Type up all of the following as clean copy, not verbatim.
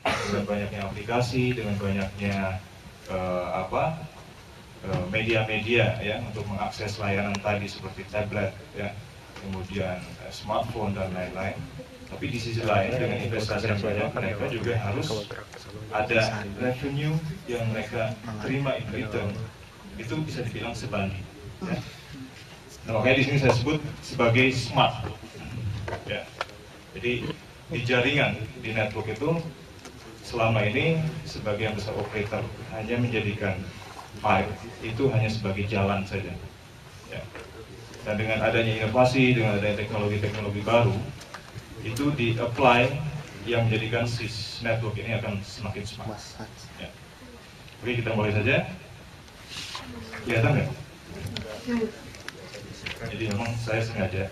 dengan banyaknya aplikasi, dengan banyaknya media-media ya untuk mengakses layanan tadi seperti tablet ya, kemudian smartphone dan lain-lain. Tapi di sisi lain dengan investasi yang banyak, mereka juga harus ada revenue yang mereka terima in return, itu bisa dibilang sebanding. Ya. Nah, makanya di sini saya sebut sebagai smart. Ya. Jadi di jaringan, di network itu selama ini sebagian besar operator hanya menjadikan pipe itu hanya sebagai jalan saja. Ya. Dan dengan adanya inovasi, dengan adanya teknologi-teknologi baru, itu di-apply yang menjadikan si network ini akan semakin smart. Ya. Oke, kita mulai saja. Kelihatan nggak? Jadi memang saya sengaja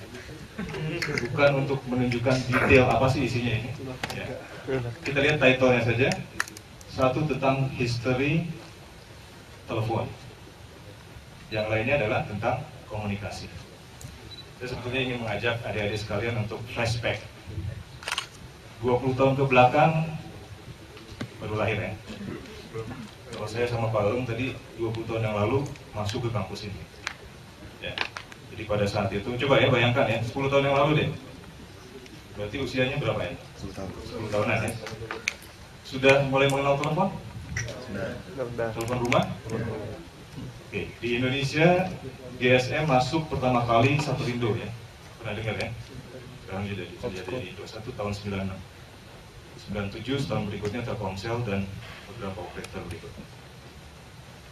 bukan untuk menunjukkan detail apa sih isinya ini. Ya. Kita lihat title-nya saja. Satu tentang history telepon. Yang lainnya adalah tentang komunikasi. Saya sebetulnya ingin mengajak adik-adik sekalian untuk flashback 20 tahun ke belakang, baru lahir ya. Kalau saya sama Pak Aung tadi 20 tahun yang lalu masuk ke kampus ini. Ya. Jadi pada saat itu, coba ya bayangkan ya, 10 tahun yang lalu deh. Berarti usianya berapa ya? 10 tahun. 10 tahunan ya. Sudah mulai mengenal telepon? Sudah. Telepon rumah? Oke, di Indonesia GSM masuk pertama kali Satellindo ya. Pernah dengar ya? Sekarang jadi Indo 1 tahun 96. 97 setahun berikutnya Telkomsel dan beberapa operator berikutnya.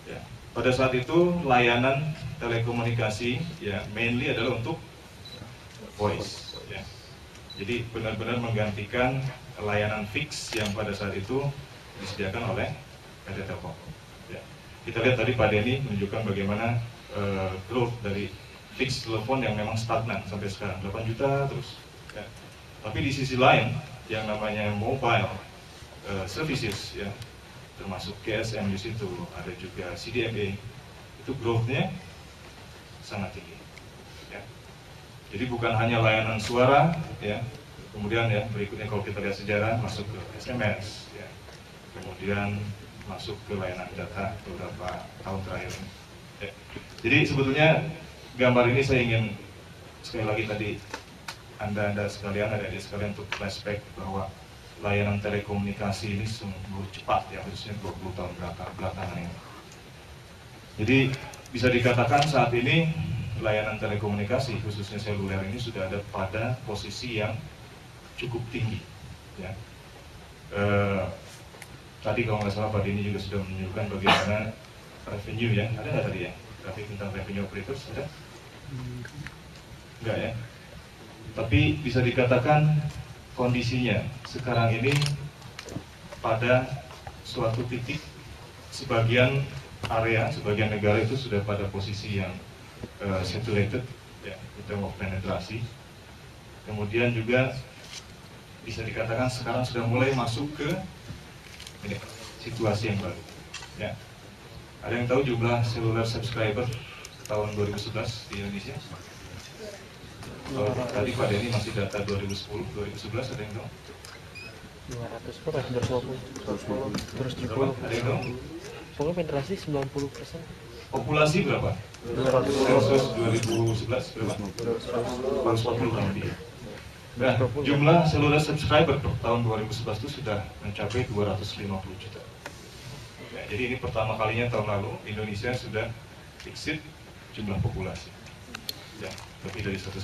Ya. Pada saat itu layanan telekomunikasi ya mainly adalah untuk voice ya. Jadi benar-benar menggantikan layanan fix yang pada saat itu disediakan oleh PT Telkom. Ya. Kita lihat tadi Pak Denny menunjukkan bagaimana growth dari fix telepon yang memang stagnan sampai sekarang 8 juta terus. Ya. Tapi di sisi lain yang namanya mobile services ya, termasuk GSM di situ, ada juga CDMA, itu growth-nya sangat tinggi. Ya. Jadi bukan hanya layanan suara, ya, kemudian ya berikutnya kalau kita lihat sejarah masuk ke SMS, ya, kemudian masuk ke layanan data beberapa tahun terakhir. Ya. Jadi sebetulnya gambar ini saya ingin sekali lagi tadi Anda sekalian, adik-adik sekalian untuk flashback bahwa layanan telekomunikasi ini sungguh cepat ya, khususnya 20 tahun belakangan ini. Jadi bisa dikatakan saat ini layanan telekomunikasi khususnya seluler ini sudah ada pada posisi yang cukup tinggi. Ya. Tadi kalau nggak salah Pak Dini juga sudah menunjukkan bagaimana revenue ya, ada nggak tadi ya? Grafik tentang revenue operators ada? Enggak ya? Tapi bisa dikatakan kondisinya sekarang ini pada suatu titik sebagian area, sebagian negara itu sudah pada posisi yang saturated ya, in terms of penetrasi. Kemudian juga bisa dikatakan sekarang sudah mulai masuk ke ini, situasi yang baru ya. Ada yang tahu jumlah seluler subscriber tahun 2011 di Indonesia? Tadi Pak Denny masih data 2010, 2011 ada yang tahu? 200 berapa? 220 terus 70. Ada yang tahu? Pokoknya penetrasi 90%. Populasi berapa? 200 2011 berapa? 240 kurang lebih. Nah, jumlah seluler subscriber tahun 2011 itu sudah mencapai 250 juta. Ya, jadi ini pertama kalinya tahun lalu Indonesia sudah exceed jumlah populasi. Ya, lebih dari 100%.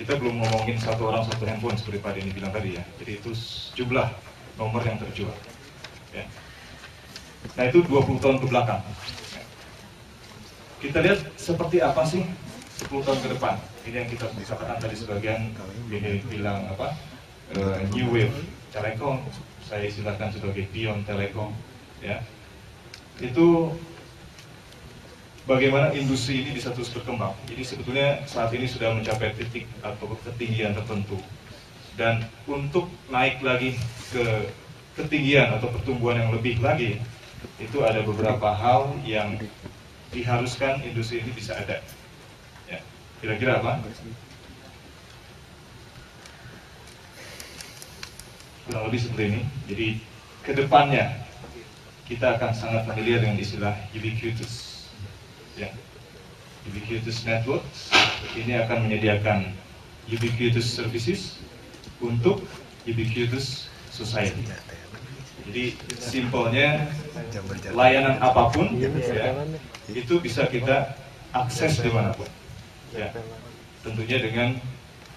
Kita belum ngomongin satu orang satu handphone seperti Pak Denny bilang tadi ya. Jadi itu jumlah nomor yang terjual. Ya. Nah itu 20 tahun ke belakang. Ya. Kita lihat seperti apa sih 10 tahun ke depan. Ini yang kita bisa katakan tadi sebagian ini bilang apa? New wave telekom. Saya istilahkan sebagai beyond telekom. Ya. Itu bagaimana industri ini bisa terus berkembang. Jadi sebetulnya saat ini sudah mencapai titik atau ketinggian tertentu. Dan untuk naik lagi ke ketinggian atau pertumbuhan yang lebih lagi, itu ada beberapa hal yang diharuskan industri ini bisa ada. Ya. Kira-kira apa? kurang lebih seperti ini. Jadi kedepannya kita akan sangat familiar dengan istilah ubiquitous, ya. Ubiquitous networks ini akan menyediakan ubiquitous services untuk ubiquitous society. Jadi simpelnya layanan apapun ya, itu bisa kita akses dimanapun, ya. Tentunya dengan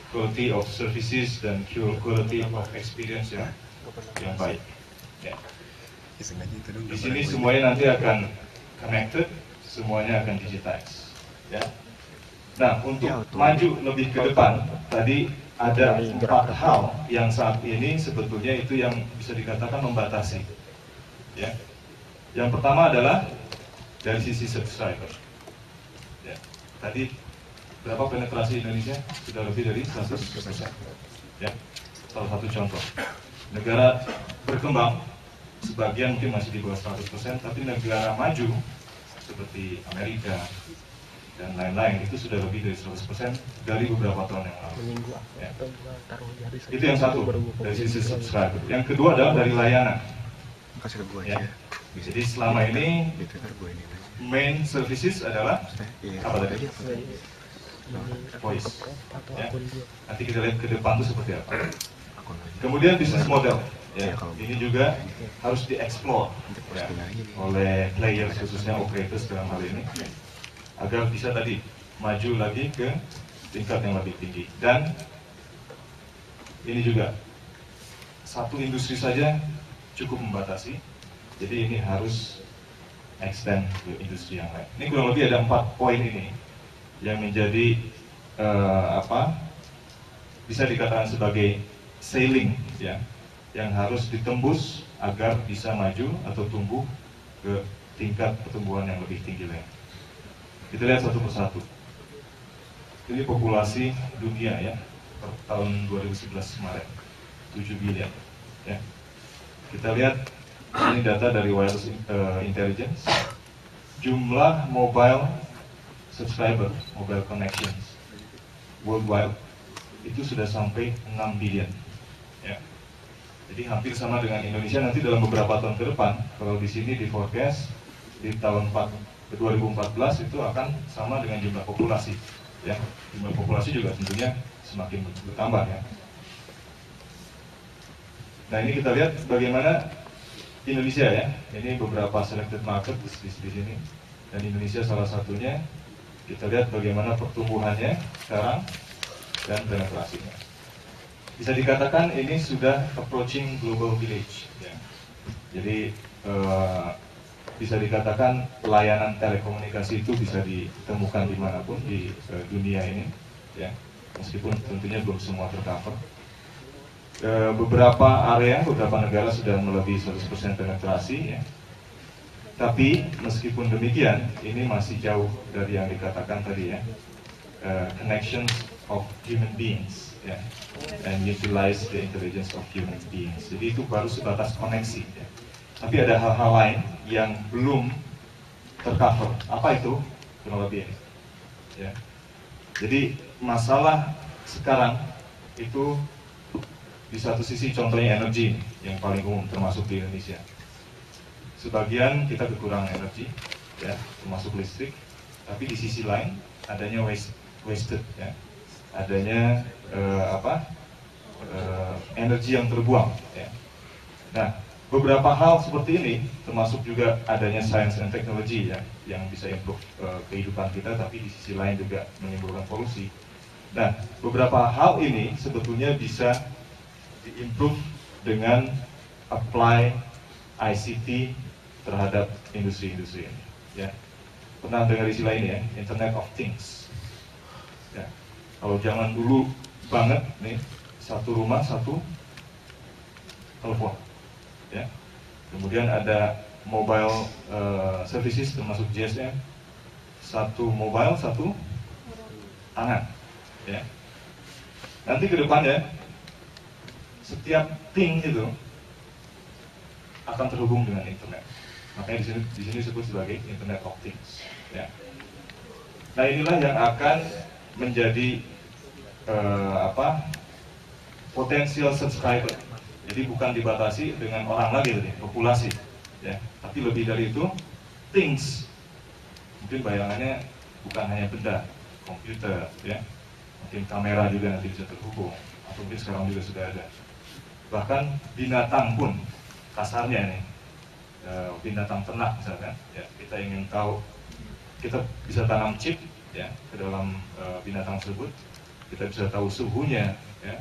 quality of services dan quality of experience yang baik. Ya. Di sini semuanya nanti akan connected, semuanya akan digitize. Ya. Nah, untuk maju lebih ke depan, tadi ada 4 hal yang saat ini sebetulnya itu yang bisa dikatakan membatasi. Ya. Yang pertama adalah dari sisi subscriber. Ya. Tadi berapa penetrasi Indonesia? Sudah lebih dari 100%. Ya. Salah satu contoh. Negara berkembang sebagian mungkin masih di bawah 100%, tapi negara maju seperti Amerika dan lain-lain itu sudah lebih dari 100% dari beberapa tahun yang lalu. Ya. Itu yang satu dari sisi subscriber. Yang kedua adalah dari layanan. Ya. Jadi selama ini main services adalah apa tadi? Voice. Ya. Nanti kita lihat ke depan itu seperti apa. Kemudian bisnis model. Ya. Ini juga harus dieksplor ya, oleh player khususnya operators dalam hal ini, agar bisa tadi maju lagi ke tingkat yang lebih tinggi. Dan ini juga satu industri saja cukup membatasi, jadi ini harus extend ke industri yang lain. Ini kurang lebih ada 4 poin ini yang menjadi bisa dikatakan sebagai ceiling ya, yang harus ditembus agar bisa maju atau tumbuh ke tingkat pertumbuhan yang lebih tinggi lagi. Kita lihat satu persatu. Ini populasi dunia ya per tahun 2011 kemarin 7 bilion. Ya. Kita lihat ini data dari Wireless Intelligence. Jumlah mobile subscriber, mobile connections worldwide itu sudah sampai 6 billion. Ya. Jadi hampir sama dengan Indonesia nanti dalam beberapa tahun ke depan. Kalau di sini di forecast di tahun 2014 itu akan sama dengan jumlah populasi. Ya, jumlah populasi juga tentunya semakin bertambah ya. Nah ini kita lihat bagaimana Indonesia ya. Ini beberapa selected market di sini dan Indonesia salah satunya. Kita lihat bagaimana pertumbuhannya sekarang dan penetrasinya. Bisa dikatakan ini sudah approaching global village. Ya. Jadi bisa dikatakan layanan telekomunikasi itu bisa ditemukan dimanapun di dunia ini, ya. Meskipun tentunya belum semua tercover. Beberapa area, beberapa negara sudah melebihi 100% penetrasi, ya. Tapi meskipun demikian, ini masih jauh dari yang dikatakan tadi ya, connections of human beings, ya, and utilize the intelligence of human beings. Jadi itu baru sebatas koneksi. Ya. Tapi ada hal-hal lain yang belum tercover. Apa itu? Kurang lebih ini. Ya. Jadi masalah sekarang itu di satu sisi contohnya energi yang paling umum termasuk di Indonesia. Sebagian kita kekurangan energi, ya, termasuk listrik. Tapi di sisi lain adanya wasted, ya, adanya energi yang terbuang. Ya. Nah, beberapa hal seperti ini, termasuk juga adanya science and technology ya, yang bisa improve kehidupan kita, tapi di sisi lain juga menimbulkan polusi. Nah, beberapa hal ini sebetulnya bisa diimprove dengan apply ICT terhadap industri-industri ini. Ya. Pernah dengar istilah ini ya, Internet of Things. Ya. Kalau zaman dulu banget nih, satu rumah satu telepon. Ya. Kemudian ada mobile services termasuk GSM, satu mobile satu tangan. Ya. Nanti ke depannya setiap thing itu akan terhubung dengan internet. Makanya di sini disebut sebagai Internet of Things. Ya. Nah inilah yang akan menjadi potensial subscriber Jadi bukan dibatasi dengan orang lagi tadi, populasi, ya. Tapi lebih dari itu, things. Mungkin bayangannya bukan hanya benda, komputer, ya. Mungkin kamera juga nanti bisa terhubung, atau mungkin sekarang juga sudah ada. Bahkan binatang pun, kasarnya ini, binatang ternak misalkan, ya, kita ingin tahu, kita bisa tanam chip, ya, ke dalam binatang tersebut, kita bisa tahu suhunya, ya,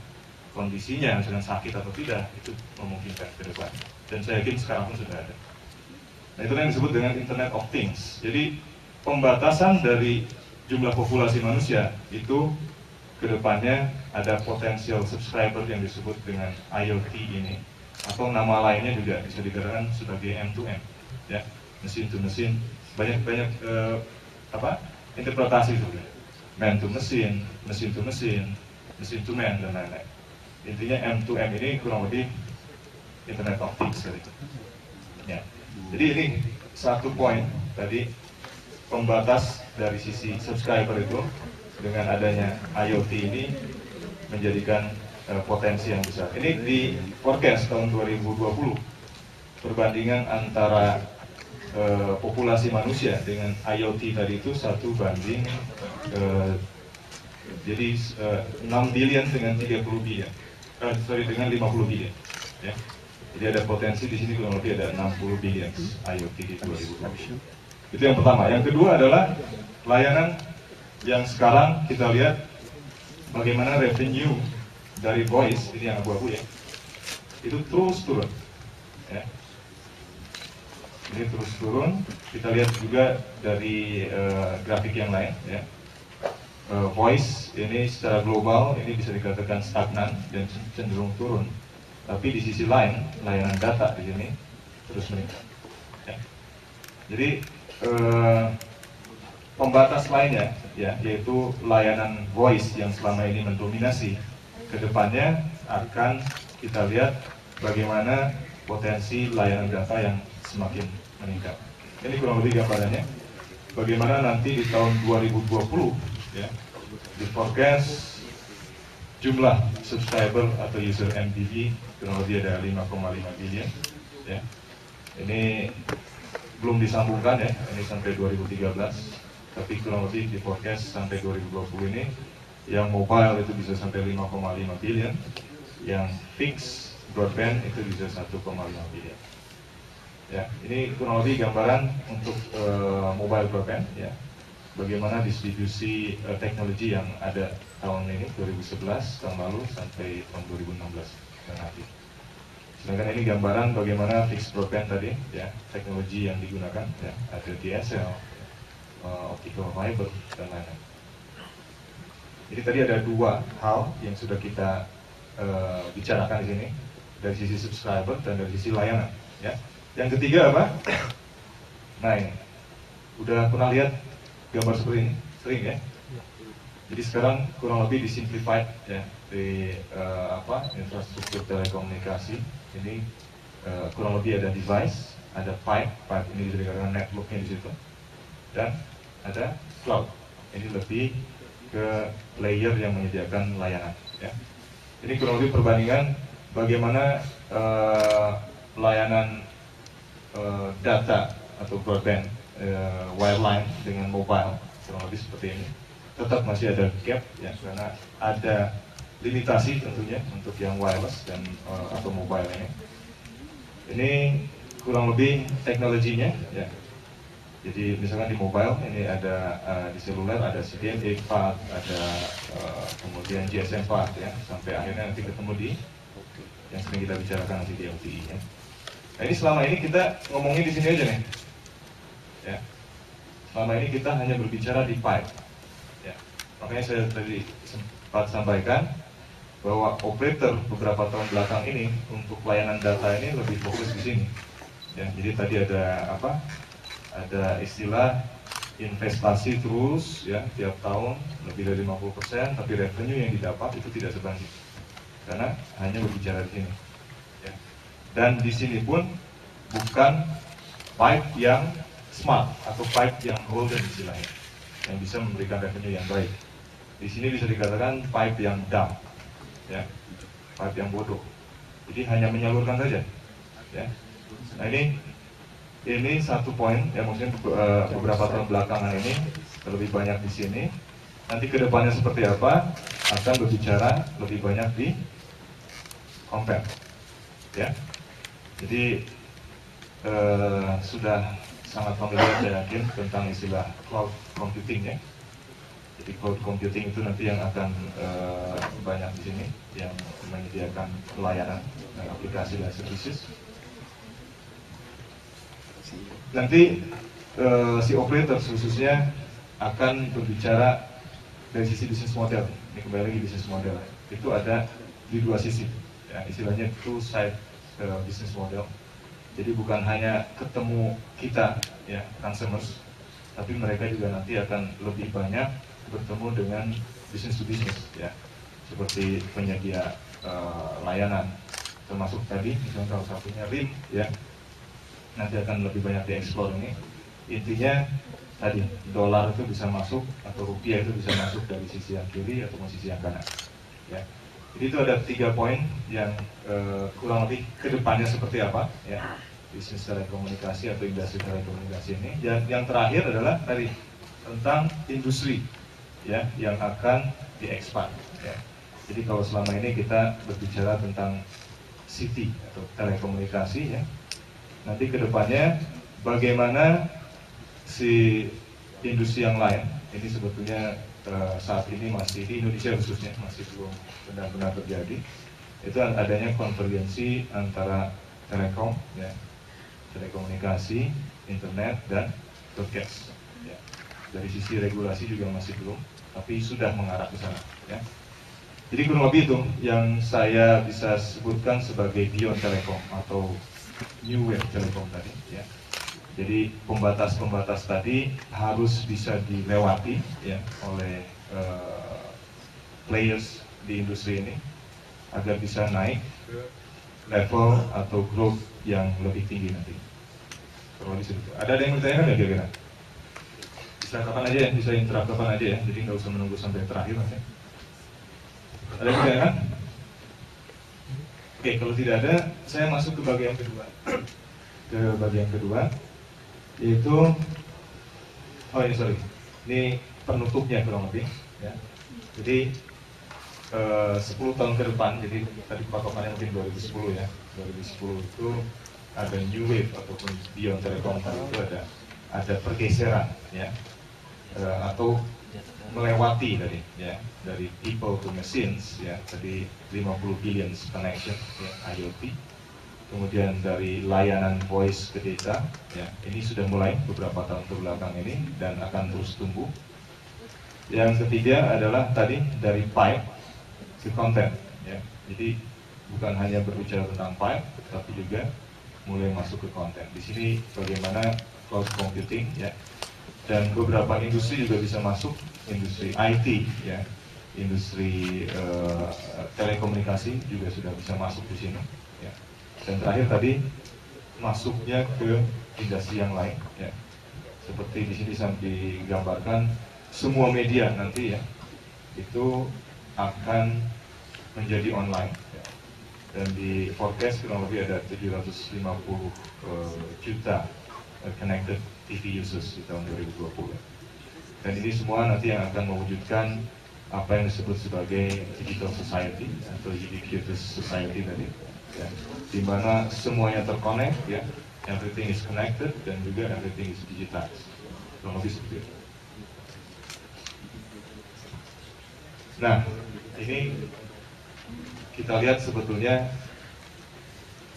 kondisinya, misalkan sakit atau tidak, itu memungkinkan ke depan. Dan saya yakin sekarang pun sudah ada. Nah, itu yang disebut dengan Internet of Things. Jadi pembatasan dari jumlah populasi manusia itu ke depannya ada potensial subscriber yang disebut dengan IoT ini, atau nama lainnya juga bisa dikatakan sebagai M2M, ya, mesin to mesin, banyak interpretasi sebenarnya, man to mesin to mesin to man, dan lain-lain. Intinya M2M ini kurang lebih Internet of Things tadi. Ya. Jadi ini satu poin tadi, pembatas dari sisi subscriber itu dengan adanya IoT ini menjadikan potensi yang besar. Ini di forecast tahun 2020, perbandingan antara populasi manusia dengan IoT tadi itu 1 banding jadi 6 billion dengan 30 billion, dengan 50 billion, ya. Jadi ada potensi di sini kurang lebih ada 60 billion IoT di 2020. Itu yang pertama. Yang kedua adalah layanan yang sekarang kita lihat bagaimana revenue dari voice, ini yang abu-abu ya, itu terus turun, ya. Ini terus turun. Kita lihat juga dari grafik yang lain, ya. Voice ini secara global ini bisa dikatakan stagnan dan cenderung turun. Tapi di sisi lain, layanan data di sini terus meningkat, ya. Jadi pembatas lainnya, ya, yaitu layanan voice yang selama ini mendominasi, kedepannya akan kita lihat bagaimana potensi layanan data yang semakin meningkat. Ini kurang lebih gambarannya. Bagaimana nanti di tahun 2020, ya, di forecast jumlah subscriber atau user MTV kurang lebih ada 5,5 billion, ya. Ini belum disambungkan, ya, ini sampai 2013, tapi kurang lebih di forecast sampai 2020 ini yang mobile itu bisa sampai 5,5 billion, yang fix broadband itu bisa 1,5 billion. Ya, ini kurang lebih gambaran untuk mobile broadband, ya. Bagaimana distribusi teknologi yang ada tahun ini 2011 tahun lalu sampai tahun 2016 dan nanti. Sedangkan ini gambaran bagaimana fixed broadband tadi, ya, teknologi yang digunakan, ya, ada DSL, optical fiber dan lain-lain. Jadi tadi ada 2 hal yang sudah kita bicarakan di sini, dari sisi subscriber dan dari sisi layanan, ya. Yang ketiga apa? Nah, ini udah pernah lihat gambar seperti ini, sering, ya. Jadi sekarang kurang lebih disimplified, ya, di infrastruktur telekomunikasi ini kurang lebih ada device, ada pipe ini bisa dikatakan networknya di situ, dan ada cloud. Ini lebih ke player yang menyediakan layanan, ya. Ini kurang lebih perbandingan bagaimana layanan data atau broadband wireline dengan mobile kurang lebih seperti ini. Tetap masih ada gap, ya, karena ada limitasi tentunya untuk yang wireless dan atau mobile ini. Ini kurang lebih teknologinya, ya. Jadi misalkan di mobile ini ada di seluler ada CDMA 4, ada kemudian GSM 4, ya, sampai akhirnya nanti ketemu di yang sering kita bicarakan nanti di LTE, ya. Nah, ini selama ini kita ngomongin di sini aja nih, ya. Selama ini kita hanya berbicara di pipe, ya. Makanya saya tadi sempat sampaikan bahwa operator beberapa tahun belakang ini untuk layanan data ini lebih fokus di sini, ya. Jadi tadi ada apa? Ada istilah investasi terus, ya, tiap tahun lebih dari 50%, tapi revenue yang didapat itu tidak sebanding karena hanya berbicara di sini, ya. Dan di sini pun bukan pipe yang smart atau pipe yang golden istilahnya, yang bisa memberikan revenue yang baik. Di sini bisa dikatakan pipe yang dumb, ya, pipe yang bodoh. Jadi hanya menyalurkan saja. Ya. Nah ini satu poin ya, maksudnya beberapa tahun belakangan ini lebih banyak di sini. Nanti kedepannya seperti apa akan berbicara lebih banyak di compare. Ya. Jadi sudah sangat familiar saya yakin tentang istilah cloud computing ya. Jadi cloud computing itu nanti yang akan banyak di sini yang menyediakan pelayanan aplikasi dan services. Nanti si operator khususnya akan berbicara dari sisi bisnis model. Ini kembali lagi bisnis model. Itu ada di dua sisi. Ya, istilahnya two side business model. Jadi bukan hanya ketemu kita ya consumers, tapi mereka juga nanti akan lebih banyak bertemu dengan business to business ya, seperti penyedia layanan, termasuk tadi misalnya salah satunya RIM ya, nanti akan lebih banyak dieksplor ini. Intinya tadi dolar itu bisa masuk atau rupiah itu bisa masuk dari sisi yang kiri atau sisi yang kanan ya. Jadi itu ada 3 poin yang kurang lebih kedepannya seperti apa ya, bisnis telekomunikasi atau industri telekomunikasi ini. Dan yang terakhir adalah tadi tentang industri ya yang akan diekspand ya. Jadi kalau selama ini kita berbicara tentang city atau telekomunikasi ya, nanti kedepannya bagaimana si industri yang lain ini sebetulnya saat ini masih di Indonesia khususnya masih belum benar-benar terjadi, itu adanya konvergensi antara telekom ya, telekomunikasi, internet dan broadcast ya. Dari sisi regulasi juga masih belum, tapi sudah mengarah ke sana ya. Jadi kurang lebih itu yang saya bisa sebutkan sebagai beyond telekom atau new wave telekom tadi ya. Jadi pembatas-pembatas tadi harus bisa dilewati ya oleh players di industri ini agar bisa naik ke level atau growth yang lebih tinggi nanti. Ada yang bertanya nggak kira-kira? Bisa kapan aja ya, bisa interrupt kapan aja ya, jadi nggak usah menunggu sampai terakhir nanti. Ada yang bertanya? Oke, kalau tidak ada, saya masuk ke bagian kedua. Ke bagian kedua, yaitu ini penutupnya kurang lebih ya. Jadi 10 tahun ke depan, jadi tadi patokannya mungkin 2010 ya, 2010 itu ada new wave ataupun beyond telekom itu ada pergeseran ya, atau melewati tadi ya, dari people to machines ya, tadi 50 billion connection ya, IoT. Kemudian dari layanan voice ke data, ya, ini sudah mulai beberapa tahun kebelakang ini dan akan terus tumbuh. Yang ketiga adalah tadi dari pipe ke content, ya. Jadi bukan hanya berbicara tentang pipe, tapi juga mulai masuk ke konten. Di sini bagaimana cloud computing, ya, dan beberapa industri juga bisa masuk, industri IT, ya, industri telekomunikasi juga sudah bisa masuk di sini. Dan terakhir tadi masuknya ke industri yang lain ya. Seperti di sini sampai digambarkan semua media nanti ya itu akan menjadi online ya. Dan di forecast kurang lebih ada 750 juta connected TV users di tahun 2020. Dan ini semua nanti yang akan mewujudkan apa yang disebut sebagai digital society atau ubiquitous society tadi. Ya, di mana semuanya terkonek, ya, everything is connected dan juga everything is digitized. Kurang lebih seperti itu. Nah, ini kita lihat sebetulnya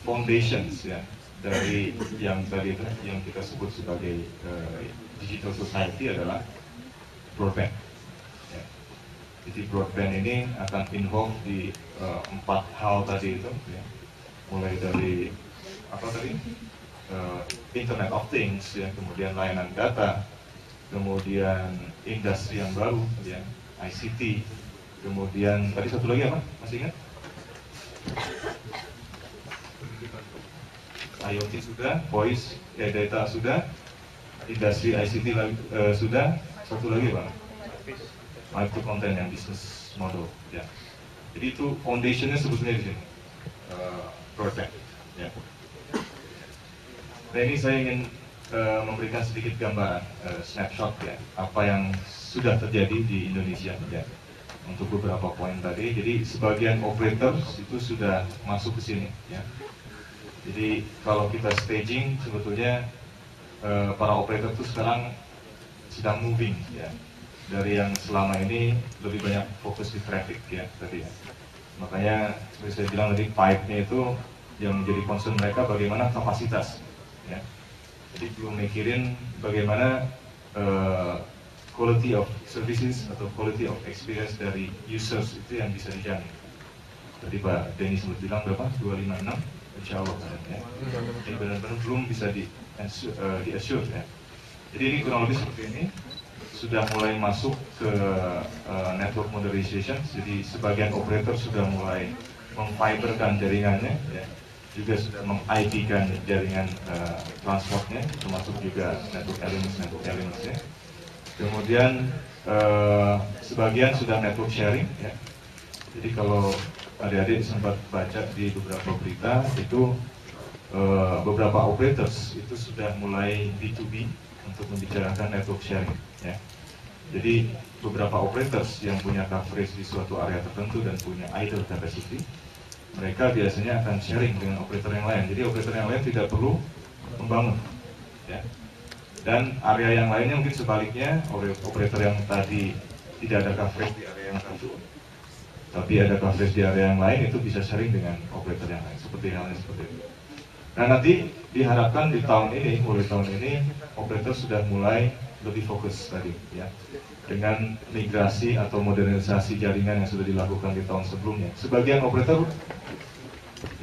foundations ya dari yang tadi yang kita sebut sebagai digital society adalah broadband. Ya. Jadi broadband ini akan involve di 4 hal tadi itu. Ya. Mulai dari apa tadi Internet of Things ya, kemudian layanan data, kemudian industri yang baru ya, ICT, kemudian tadi satu lagi apa, masih ingat? IoT sudah, voice ya, data sudah, industri ICT sudah, satu lagi Pak, micro content yang business model ya. Jadi itu foundationnya sebetulnya di sini. broadband. Ya. Nah, ini saya ingin memberikan sedikit gambaran snapshot ya, apa yang sudah terjadi di Indonesia ya, untuk beberapa poin tadi. Jadi sebagian operator itu sudah masuk ke sini ya. Jadi kalau kita staging sebetulnya para operator itu sekarang sedang moving ya, dari yang selama ini lebih banyak fokus di traffic ya tadi ya. Makanya seperti saya bilang tadi, pipe-nya itu yang menjadi concern mereka bagaimana kapasitas ya. Jadi belum mikirin bagaimana quality of services atau quality of experience dari users itu yang bisa dijamin. Tadi Pak Denny sempat bilang berapa? 256, insya Allah ya. Jadi benar-benar belum bisa di assure ya. Jadi ini kurang lebih seperti ini. Sudah mulai masuk ke network modernization. Jadi sebagian operator sudah mulai memfiberkan jaringannya ya. Juga sudah meng-IP-kan jaringan transportnya, termasuk juga network elements-nya. Kemudian sebagian sudah network sharing ya. Jadi kalau adik-adik sempat baca di beberapa berita itu beberapa operators itu sudah mulai B2B untuk membicarakan network sharing ya. Jadi beberapa operators yang punya coverage di suatu area tertentu dan punya idle capacity, mereka biasanya akan sharing dengan operator yang lain. Jadi operator yang lain tidak perlu membangun ya. Dan area yang lainnya mungkin sebaliknya, operator yang tadi tidak ada coverage di area yang satu, tapi ada coverage di area yang lain, itu bisa sharing dengan operator yang lain, seperti halnya seperti itu. Nah, nanti diharapkan di tahun ini, mulai tahun ini, operator sudah mulai lebih fokus tadi ya, dengan migrasi atau modernisasi jaringan yang sudah dilakukan di tahun sebelumnya. Sebagian operator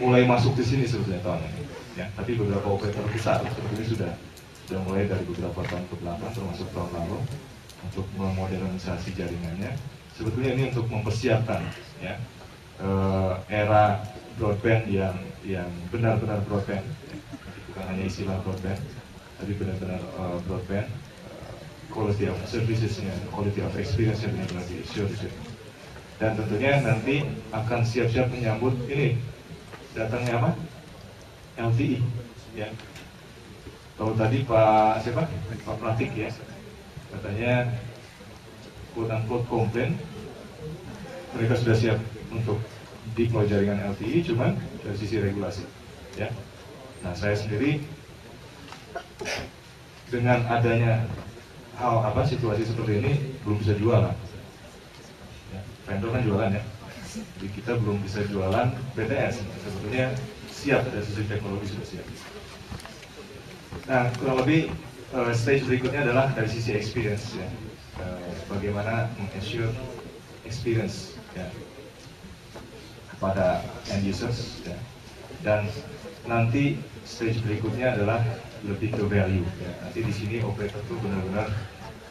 mulai masuk di sini sebetulnya tahun ini ya, tapi beberapa operator besar sebetulnya sudah mulai dari beberapa tahun ke belakang, termasuk tahun lalu, untuk memodernisasi jaringannya. Sebetulnya ini untuk mempersiapkan ya, era broadband yang benar-benar broadband ya. Bukan hanya istilah broadband, tapi benar-benar broadband, quality of services-nya, quality of experience-nya benar-benar di-assure. Dan tentunya nanti akan siap-siap menyambut ini datangnya apa? LTE ya. Kalau tadi Pak Pratik ya, katanya quote-unquote komplain, mereka sudah siap untuk deploy jaringan LTE, cuman dari sisi regulasi ya. Nah, saya sendiri dengan adanya situasi seperti ini belum bisa jualan ya. Vendor kan jualan ya, jadi kita belum bisa jualan BTS. Sebetulnya siap, dari sisi teknologi sudah siap. Nah, kurang lebih stage berikutnya adalah dari sisi experience ya, bagaimana meng-assure experience ya kepada end users ya. Dan nanti stage berikutnya adalah lebih ke value ya. Nanti di sini operator tuh benar-benar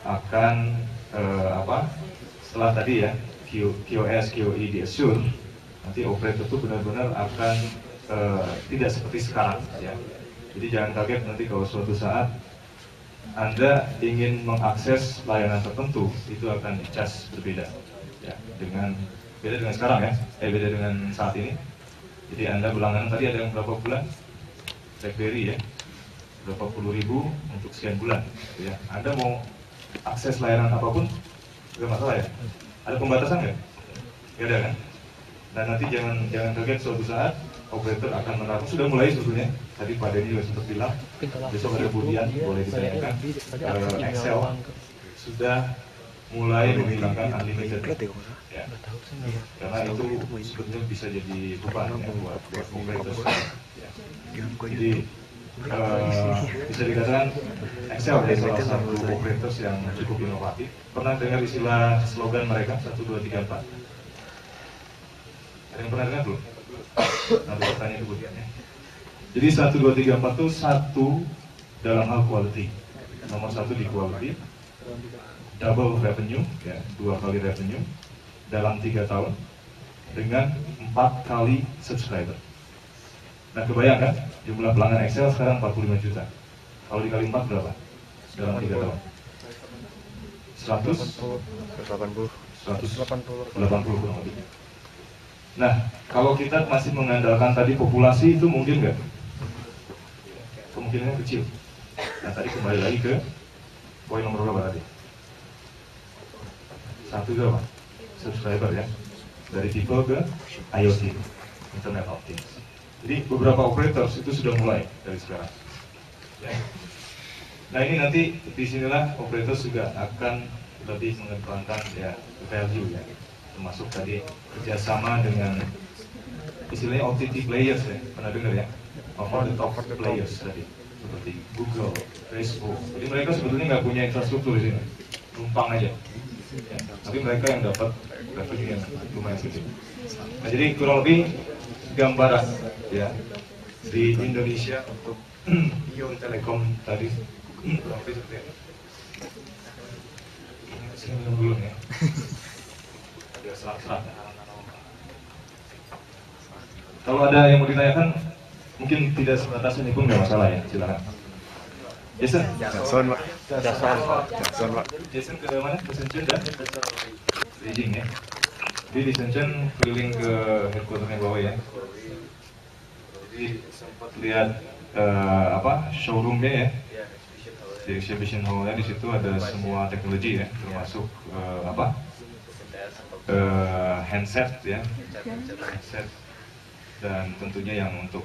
akan setelah tadi ya QoS, QoE di assure, nanti operator tuh benar-benar akan tidak seperti sekarang ya. Jadi jangan kaget nanti kalau suatu saat Anda ingin mengakses layanan tertentu, itu akan di-charge berbeda ya, beda dengan sekarang ya, beda dengan saat ini. Jadi Anda berlangganan tadi ada yang berapa bulan BlackBerry ya, berapa puluh ribu untuk sekian bulan ya. Anda mau akses layanan apapun nggak masalah ya, ada pembatasan nggak? Nggak ada kan? Dan nanti jangan kaget suatu saat operator akan menaruh, sudah mulai sebetulnya. Tadi Pak Denny juga sempat bilang, besok ada kemudian boleh ditanyakan, Excel sudah mulai menghilangkan unlimited ya. Karena itu sebetulnya bisa jadi beban ya buat operator ya. Jadi bisa dikatakan Excel adalah salah satu operators yang cukup inovatif. Pernah dengar istilah slogan mereka 1, 2, 3, 4? Ada yang pernah dengar belum? Nanti pertanyaan itu ya. Jadi 1, 2, 3, 4 itu satu dalam hal quality. Nomor satu di quality, double revenue, ya, 2 kali revenue dalam 3 tahun dengan 4 kali subscriber. Nah, kebayangkan jumlah pelanggan Excel sekarang 45 juta. Kalau dikali 4 berapa? Dalam 3 tahun. 180 kurang lebih. Nah, kalau kita masih mengandalkan tadi populasi itu mungkin nggak? Kemungkinannya kecil. Nah, tadi kembali lagi ke poin nomor berapa tadi? Satu itu apa? Subscriber ya. Dari people ke IoT, Internet of Things. Jadi beberapa operators itu sudah mulai dari sekarang. Ya. Nah ini nanti disinilah operators juga akan lebih mengedepankan ya value ya, termasuk tadi kerjasama dengan istilahnya OTT players ya, pernah dengar ya, over the top players tadi seperti Google, Facebook. Jadi mereka sebetulnya nggak punya infrastruktur di sini, numpang aja. Ya, tapi mereka yang dapat revenue yang lumayan gede. Nah jadi kurang lebih gambaran ya di Indonesia untuk Ion Telekom tadi kurang lebih seperti ini. Saya minum dulu ya. Biar serak-serak. Kalau ada yang mau ditanyakan, mungkin tidak sebatas ini pun nggak masalah ya, silakan. Jason? Jason, Pak. Jason. Pak. Jason ke mana? Ke Shenzhen dan Beijing ya. Jadi di Shenzhen keliling ke headquarternya bawah ya. Jadi sempat lihat showroomnya ya. Di exhibition hall-nya di situ ada semua teknologi ya, termasuk handset ya, handset dan tentunya yang untuk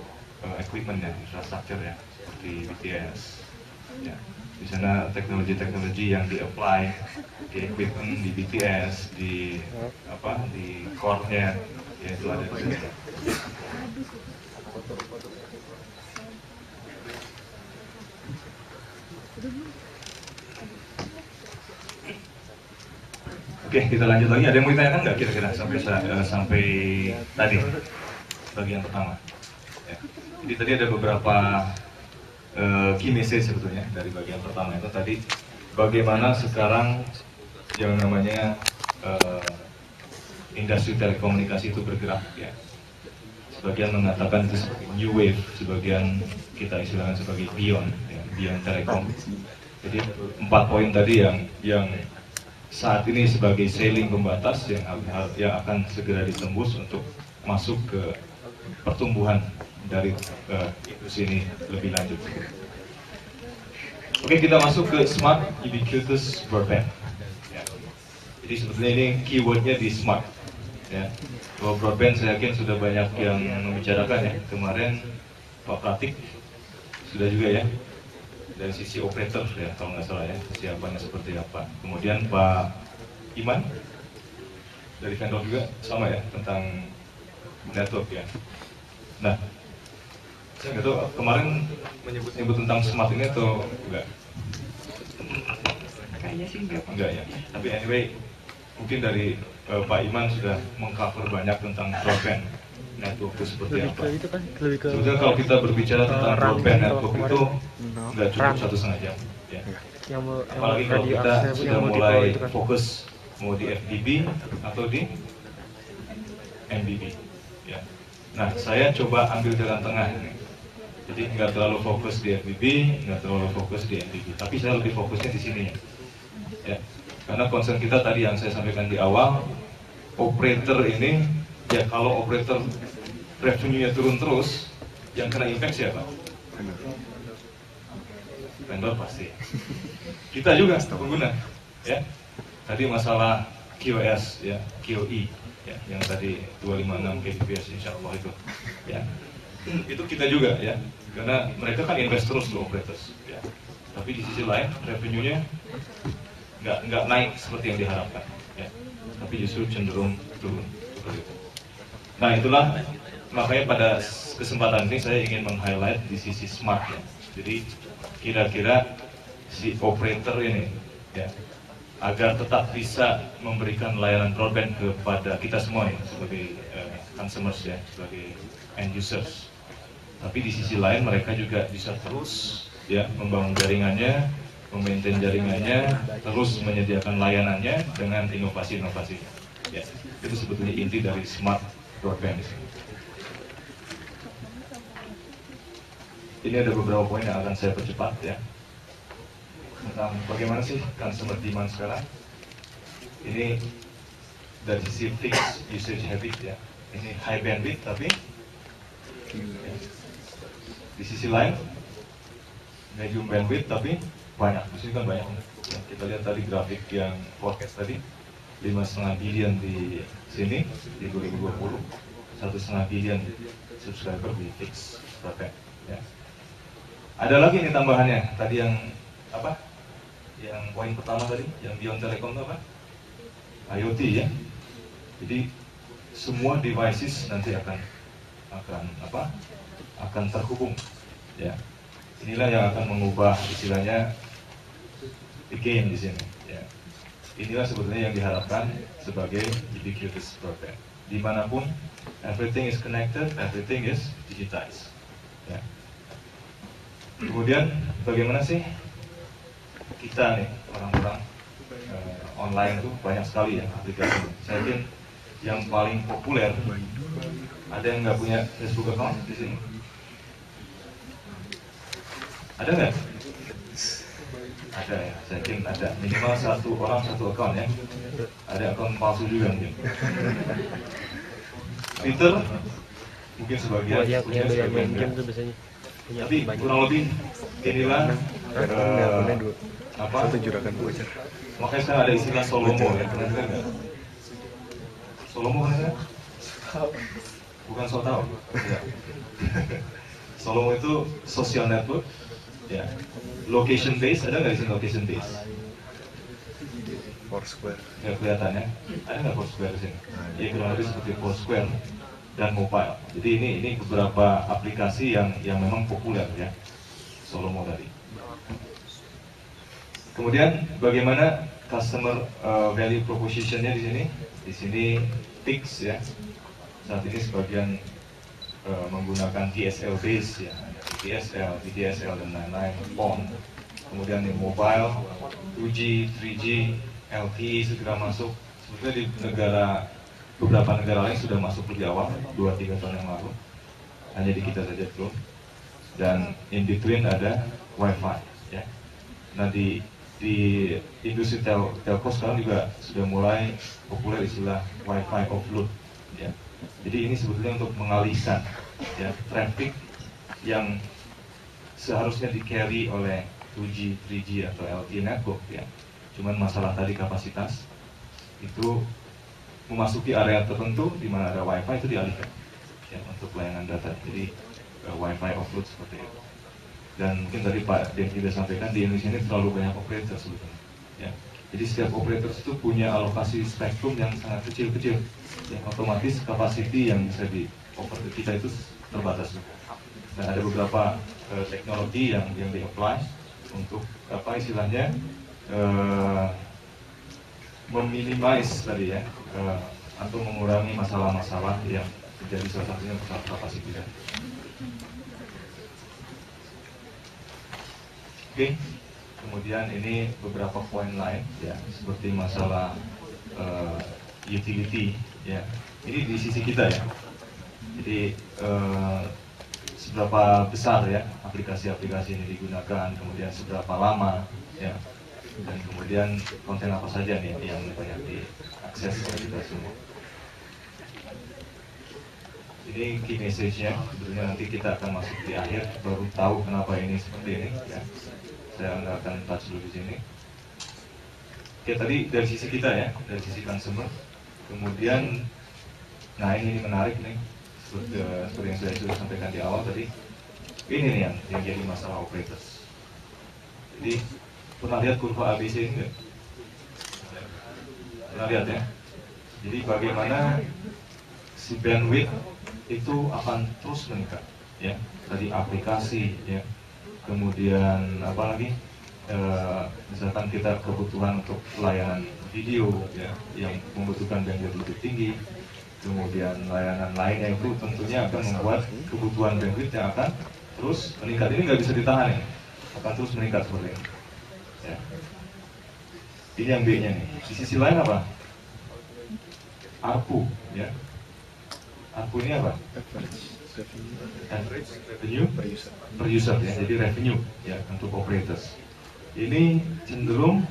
equipment ya, infrastruktur ya, seperti BTS. Ya, di sana teknologi-teknologi yang di-apply di equipment, di BTS, di core-nya, ya itu ada di sana. Oke, kita lanjut lagi. Ada yang mau ditanyakan nggak kira-kira sampai tadi bagian pertama? Ya. Jadi tadi ada beberapa key message sebetulnya dari bagian pertama itu tadi bagaimana sekarang yang namanya industri telekomunikasi itu bergerak ya. Sebagian mengatakan itu sebagai new wave, sebagian kita istilahkan sebagai beyond, ya, beyond telekom. Jadi 4 poin tadi yang saat ini sebagai sailing pembatas yang akan segera ditembus untuk masuk ke pertumbuhan dari industri ini lebih lanjut. Oke, kita masuk ke smart ubiquitous broadband. Ya. Jadi sebetulnya ini keywordnya di smart. Ya. Kalau broadband saya yakin sudah banyak yang membicarakan ya. Kemarin Pak Pratik sudah juga ya. Dari sisi operator ya, kalau nggak salah ya, kesiapannya seperti apa. Kemudian Pak Iman dari vendor juga sama ya, tentang network ya. Nah, saya nggak tahu kemarin menyebut tentang smart ini atau enggak? Kayaknya sih enggak ya. Tapi anyway, mungkin dari Pak Iman sudah mengcover banyak tentang broadband network itu seperti apa. Sebetulnya kalau kita berbicara tentang broadband network itu nggak cukup 1,5 jam. Ya. Apalagi kalau kita sudah mulai fokus mau di FBB atau di MBB. Ya. Nah, saya coba ambil jalan tengah ini. Jadi nggak terlalu fokus di FBB, nggak terlalu fokus di MBB. Tapi saya lebih fokusnya di sini. Ya. Karena concern kita tadi yang saya sampaikan di awal, operator ini, ya kalau operator revenue-nya turun terus, yang kena impact siapa? Vendor pasti. Kita juga pengguna, ya. Tadi masalah QoS, ya, QoE, ya, yang tadi 256 kbps, insya Allah itu, ya. Itu kita juga, ya. Karena mereka kan invest terus ke operators, ya. Tapi di sisi lain revenue-nya nggak naik seperti yang diharapkan, ya. Tapi justru cenderung turun, seperti itu. Nah itulah makanya pada kesempatan ini saya ingin meng-highlight di sisi smart ya. Jadi kira-kira si operator ini ya agar tetap bisa memberikan layanan broadband kepada kita semua ya sebagai consumers ya, sebagai end users. Tapi di sisi lain mereka juga bisa terus ya membangun jaringannya, memaintain jaringannya, terus menyediakan layanannya dengan inovasi-inovasi. Ya, itu sebetulnya inti dari smart broadband. Ini ada beberapa poin yang akan saya percepat ya tentang bagaimana sih consumer demand sekarang. Ini dari sisi fixed usage habit ya. ini high bandwidth, tapi di sisi lain medium bandwidth tapi banyak. Di sini kan banyak. Ya, kita lihat tadi grafik yang forecast tadi 5,5 billion di sini di 2020, 1,5 billion subscriber di fixed broadband. Ya. Ada lagi nih tambahannya. Tadi yang apa? Yang poin pertama tadi, yang beyond telecom itu apa? IoT ya. Jadi semua devices nanti akan terhubung. Ya. Inilah yang akan mengubah istilahnya the game di sini. Ya. Inilah sebetulnya yang diharapkan sebagai ubiquitous broadband. Dimanapun, everything is connected, everything is digitized. Ya. Kemudian bagaimana sih kita nih orang-orang online itu banyak sekali ya aplikasi. Saya yakin yang paling populer, ada yang nggak punya Facebook account di sini? Ada nggak? Ada ya, saya yakin ada. Minimal satu orang satu account ya. Ada account palsu juga mungkin. Twitter mungkin sebagian yang punya, doyan main sebagian game enggak. tuh biasanya punya Tapi banyak. kurang lebih inilah apa? Satu juragan bocor. Makanya sekarang ada istilah Solomo ya, pernah dengar nggak? Solomo kan ya? Bukan so tau. Ya. Solomo itu social network, ya. Location based, ada nggak di sini location based? Foursquare. Nggak kelihatan ya? Ada nggak Foursquare di sini? Ya kurang lebih seperti Foursquare dan mobile. Jadi ini beberapa aplikasi yang memang populer ya, Solomo tadi. Kemudian bagaimana customer value proposition-nya di sini? Di sini fix ya. Saat ini sebagian menggunakan DSL base ya, ada DSL, VDSL dan lain-lain, PON. Kemudian di mobile, 2G, 3G, LTE segera masuk. Sebetulnya di beberapa negara lain sudah masuk lebih awal, 2-3 tahun yang lalu. Hanya di kita saja belum. Dan in between ada Wi-Fi ya. Nah di industri telco sekarang juga sudah mulai populer istilah Wi-Fi offload ya. Jadi ini sebetulnya untuk mengalihkan ya traffic yang seharusnya di carry oleh 2G, 3G atau LTE network ya. Cuman masalah tadi kapasitas itu memasuki area tertentu di mana ada Wi-Fi itu dialihkan ya untuk layanan data. Jadi Wi-Fi offload seperti itu. Dan mungkin tadi Pak Dev juga sampaikan di Indonesia ini terlalu banyak operator sebetulnya. Ya. Jadi setiap operator itu punya alokasi spektrum yang sangat kecil-kecil. Yang otomatis capacity yang bisa di-offer ke kita itu terbatas. Dan ada beberapa teknologi yang di-apply untuk apa istilahnya meminimize tadi ya atau mengurangi masalah-masalah yang menjadi salah satunya masalah capacity. Oke, kemudian ini beberapa poin lain ya, seperti masalah utility ya. Ini di sisi kita ya. Jadi seberapa besar ya aplikasi-aplikasi ini digunakan, kemudian seberapa lama ya, dan kemudian konten apa saja nih yang banyak diakses oleh kita semua. Ini key message-nya, sebetulnya nanti kita akan masuk di akhir baru tahu kenapa ini seperti ini ya. Saya nggak akan touch dulu di sini. Oke, tadi dari sisi kita ya, dari sisi consumer. Kemudian, nah ini menarik nih, seperti yang saya sudah sampaikan di awal tadi. Ini nih yang jadi masalah operators. Jadi pernah lihat kurva ABC ini nggak? Pernah lihat ya? Jadi bagaimana si bandwidth itu akan terus meningkat, ya. Tadi aplikasi, ya. Kemudian apa lagi? Misalkan kita kebutuhan untuk layanan video, ya, yang membutuhkan bandwidth lebih tinggi. Kemudian layanan lainnya itu tentunya akan membuat kebutuhan bandwidth yang akan terus meningkat. Ini nggak bisa ditahan ya, akan terus meningkat seperti ini. Ya. Ini yang B-nya nih. Di sisi lain apa? ARPU, ya. ARPU ini apa? Average revenue per user ya, jadi revenue ya untuk operators. Ini cenderung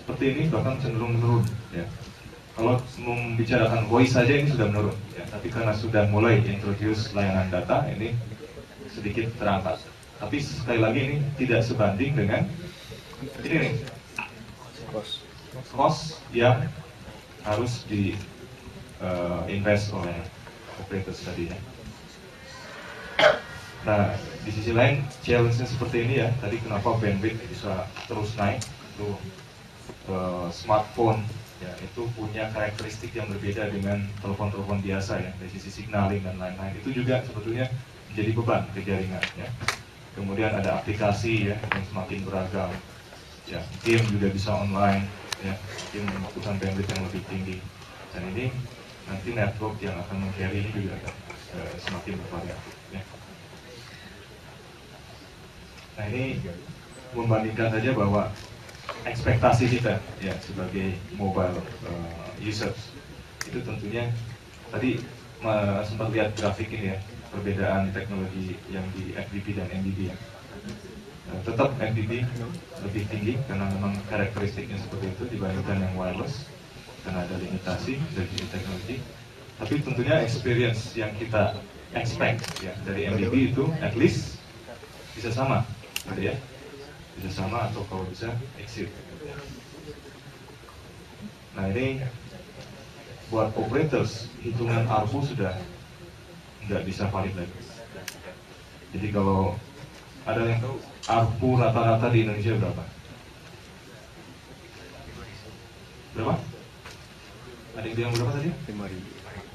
seperti ini, bahkan cenderung menurun ya. Kalau membicarakan voice saja ini sudah menurun, ya. Tapi karena sudah mulai introduce layanan data, ini sedikit terangkat. Tapi sekali lagi ini tidak sebanding dengan ini nih, cost yang harus di invest oleh operators tadi ya. Nah, di sisi lain challenge-nya seperti ini ya. Tadi kenapa bandwidth bisa terus naik? Itu smartphone ya, itu punya karakteristik yang berbeda dengan telepon-telepon biasa ya, dari sisi signaling dan lain-lain. Itu juga sebetulnya menjadi beban ke jaringan ya. Kemudian ada aplikasi ya yang semakin beragam. Ya, game juga bisa online ya, game membutuhkan bandwidth yang lebih tinggi. Dan ini nanti network yang akan meng-carry ini juga akan semakin bervariatif ya. Nah, ini membandingkan saja bahwa ekspektasi kita ya sebagai mobile users itu tentunya tadi sempat lihat grafik ini ya, perbedaan teknologi yang di FDD dan MDD ya. Tetap MDD lebih tinggi karena memang karakteristiknya seperti itu dibandingkan yang wireless karena ada limitasi dari sisi teknologi. Tapi tentunya experience yang kita expect ya dari MDD itu at least bisa sama, gitu ya, bisa sama atau kalau bisa exceed. Nah, ini buat operators hitungan ARPU sudah nggak bisa valid lagi. Jadi kalau ada yang tahu ARPU rata-rata di Indonesia berapa? Berapa? Ada yang bilang berapa tadi?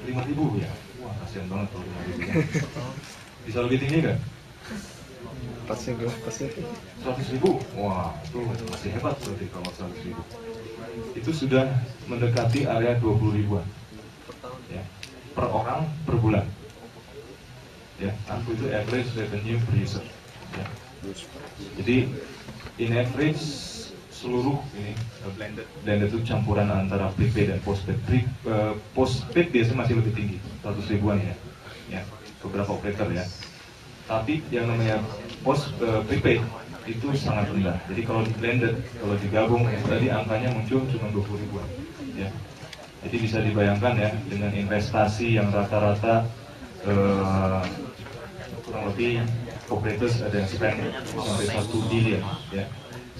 5.000 ya? Wah, kasihan banget kalau 5.000. Bisa lebih tinggi nggak? Pasti. 100.000? Wah, itu masih hebat berarti kalau 100.000. Itu sudah mendekati area 20.000-an ya, per orang per bulan ya. ARPU itu average revenue per user ya. Jadi in average seluruh ini blended itu campuran antara prepaid dan postpaid. Postpaid biasanya masih lebih tinggi, 100.000-an ya, beberapa operator ya. Tapi yang namanya prepaid itu sangat rendah. Jadi kalau di blended, kalau digabung tadi angkanya muncul cuma 20.000-an ya. Jadi bisa dibayangkan ya, dengan investasi yang rata-rata kurang lebih operators ada yang spend sampai 1 billion ya,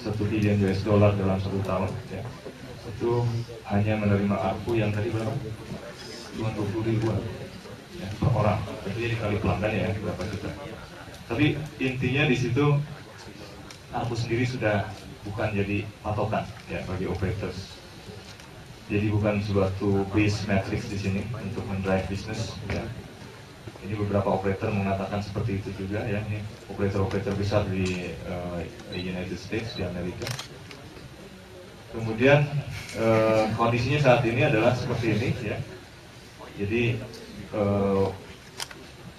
1 billion US dollar dalam 1 tahun ya. Itu hanya menerima ARPU yang tadi berapa? Cuma 20.000-an ya, per orang. Tentunya dikali pelanggan ya, berapa juta. Tapi intinya di situ ARPU sendiri sudah bukan jadi patokan ya bagi operators. Jadi bukan suatu base matrix di sini untuk mendrive bisnis ya. Ini beberapa operator mengatakan seperti itu juga ya. Ini operator-operator besar di United States, di Amerika. Kemudian kondisinya saat ini adalah seperti ini ya. Jadi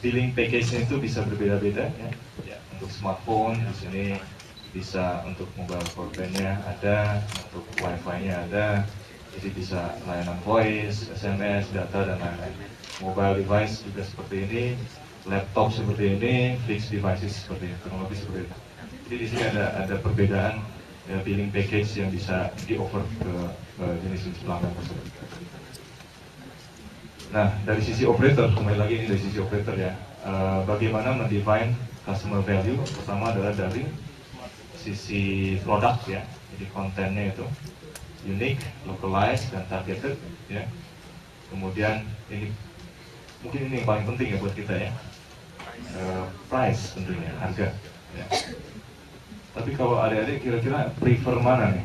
billing package-nya itu bisa berbeda-beda ya. Untuk smartphone di sini bisa, untuk mobile broadband-nya ada, untuk wifi-nya ada, jadi bisa layanan voice, SMS, data dan lain-lain. Mobile device juga seperti ini, laptop seperti ini, fixed devices seperti ini, kurang lebih seperti itu. Jadi di sini ada perbedaan ya, billing package yang bisa di-offer ke jenis-jenis pelanggan tersebut. Nah, dari sisi operator, kembali lagi ini dari sisi operator ya, bagaimana mendefine customer value? Pertama adalah dari sisi produk ya, jadi kontennya itu unique, localized, dan targeted ya. Kemudian ini mungkin ini yang paling penting ya buat kita ya, price tentunya, harga ya. Tapi kalau adik-adik kira-kira prefer mana nih?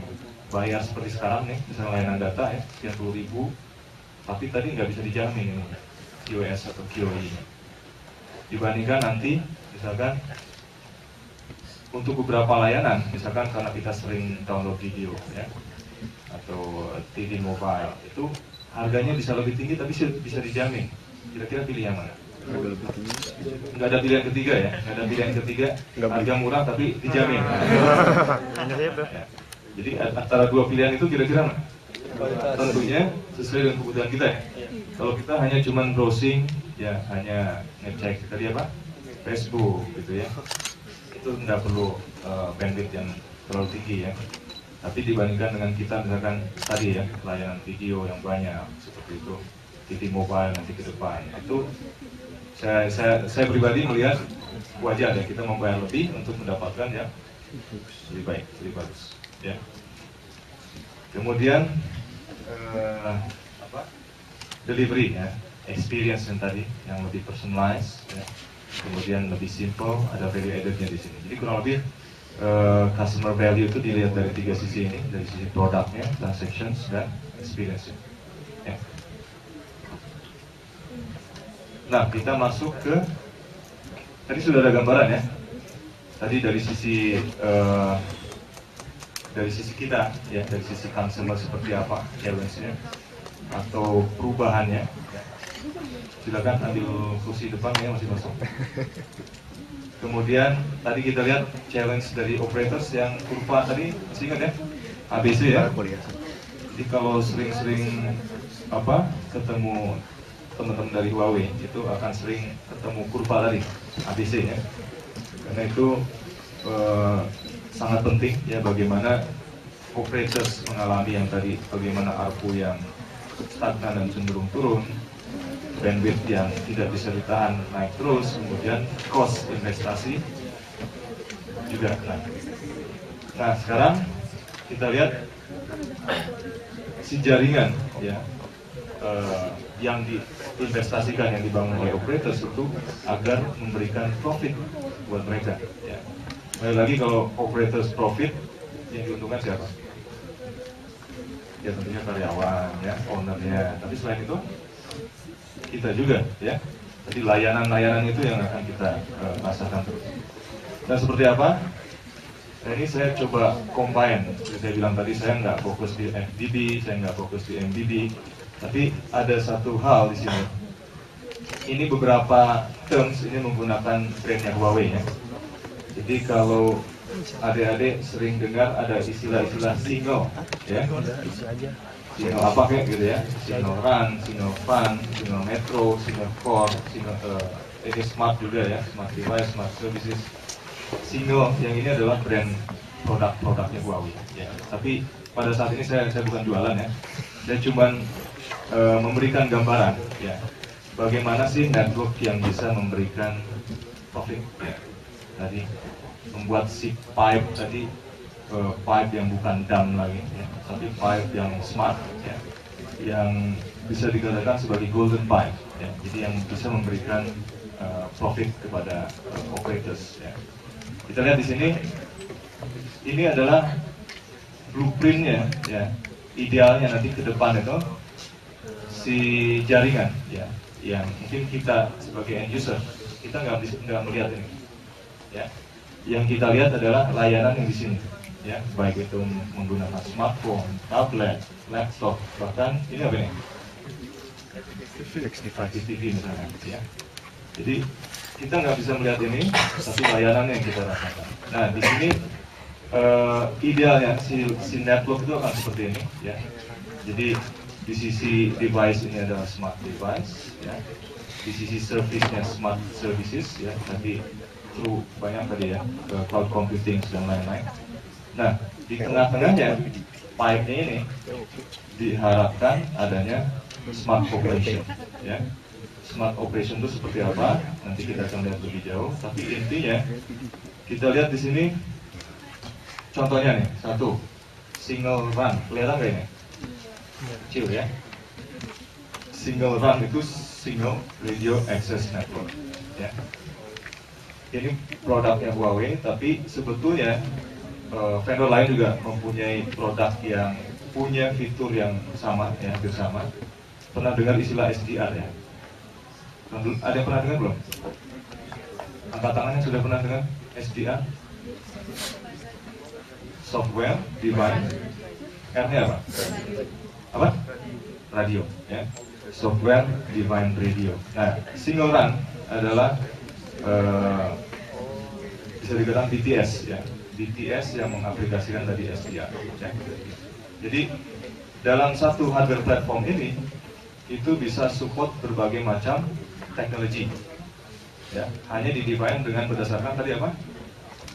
Bayar seperti sekarang nih, misalnya layanan data ya, sekian 10.000, tapi tadi nggak bisa dijamin ini QoS atau QoE, dibandingkan nanti misalkan untuk beberapa layanan, misalkan karena kita sering download video ya, atau TV mobile, itu harganya bisa lebih tinggi tapi bisa dijamin. Kira-kira pilih yang mana? Nggak ada pilihan ketiga ya, nggak ada pilihan ketiga, harga murah tapi dijamin. Ya. Jadi antara dua pilihan itu kira-kira mana? Tentunya sesuai dengan kebutuhan kita ya. Kalau kita hanya cuman browsing ya, hanya ngecek tadi apa, Facebook gitu ya, itu nggak perlu bandwidth yang terlalu tinggi ya. Tapi dibandingkan dengan kita misalkan tadi ya, layanan video yang banyak seperti itu, TV mobile nanti ke depan, itu saya pribadi melihat wajar ya kita membayar lebih untuk mendapatkan yang lebih baik, lebih bagus. Ya. Kemudian delivery ya, experience yang tadi yang lebih personalized, ya. Kemudian lebih simple, ada value added-nya di sini. Jadi kurang lebih customer value itu dilihat dari 3 sisi ini, dari sisi produknya, transactions, dan experience. Ya. Nah, kita masuk ke, tadi sudah ada gambaran ya. Tadi dari sisi kita, ya, dari sisi consumer seperti apa challenge-nya atau perubahannya. Silakan ambil kursi depan ya, masih masuk. Kemudian tadi kita lihat challenge dari operators yang kurva tadi, masih ingat ya? ABC ya. Jadi kalau sering-sering ketemu teman-teman dari Huawei itu akan sering ketemu kurva tadi, ABC ya. Karena itu sangat penting ya bagaimana operators mengalami yang tadi, bagaimana ARPU yang stagnan dan cenderung turun, bandwidth yang tidak bisa ditahan naik terus, kemudian cost investasi juga naik. Nah sekarang kita lihat si jaringan ya yang diinvestasikan, yang dibangun oleh operators itu agar memberikan profit buat mereka. Ya. Kembali lagi kalau operators profit, yang diuntungkan siapa? Ya tentunya karyawan, ya ownernya. Tapi selain itu kita juga, ya. Jadi layanan-layanan itu yang akan kita rasakan terus. Dan seperti apa? Nah, ini saya coba combine. Seperti saya bilang tadi, saya nggak fokus di FDD, saya nggak fokus di MDD. Tapi ada satu hal di sini. Ini beberapa terms ini menggunakan brandnya Huawei ya. Jadi kalau adik-adik sering dengar ada istilah-istilah signal, ya. Signal apa kayak gitu ya? Signal run, signal fun, signal metro, signal core, signal ini smart juga ya, smart device, smart services. Signal yang ini adalah brand produk-produknya Huawei. Ya. Tapi pada saat ini saya bukan jualan ya. Saya cuman memberikan gambaran ya bagaimana sih network yang bisa memberikan profit ya. Tadi membuat si pipe tadi pipe yang bukan dumb lagi ya, tapi pipe yang smart ya, yang bisa dikatakan sebagai golden pipe ya. Jadi yang bisa memberikan profit kepada operators ya. Kita lihat di sini ini adalah blueprintnya ya, idealnya nanti ke depan itu si jaringan ya, yang mungkin kita sebagai end user kita nggak melihat ini ya. Yang kita lihat adalah layanan yang di sini ya, baik itu menggunakan smartphone, tablet, laptop, bahkan ini apa ini? TV misalnya ya. Jadi kita nggak bisa melihat ini, tapi layanannya yang kita rasakan. Nah di sini idealnya si network itu akan seperti ini ya. Jadi di sisi device ini adalah smart device ya. Di sisi service-nya smart services ya, tadi through banyak tadi ya, cloud computing dan lain-lain. Nah di tengah-tengahnya pipe-nya ini diharapkan adanya smart operation ya. Smart operation itu seperti apa? Nanti kita akan lihat lebih jauh. Tapi intinya kita lihat di sini contohnya nih, satu single run, kelihatan nggak ini? Kecil ya. Single run itu single radio access network ya. Ini produknya Huawei, tapi sebetulnya vendor lain juga mempunyai produk yang punya fitur yang sama ya, hampir sama. Pernah dengar istilah SDR ya? Ada yang pernah dengar belum? Angkat tangannya sudah pernah dengar SDR? Software Defined R-nya apa? Apa? Radio ya. Software Defined Radio. Nah, single run adalah bisa dikatakan BTS ya. BTS yang mengaplikasikan tadi SDR ya. Jadi dalam satu hardware platform ini itu bisa support berbagai macam teknologi ya, hanya di-define dengan berdasarkan tadi apa?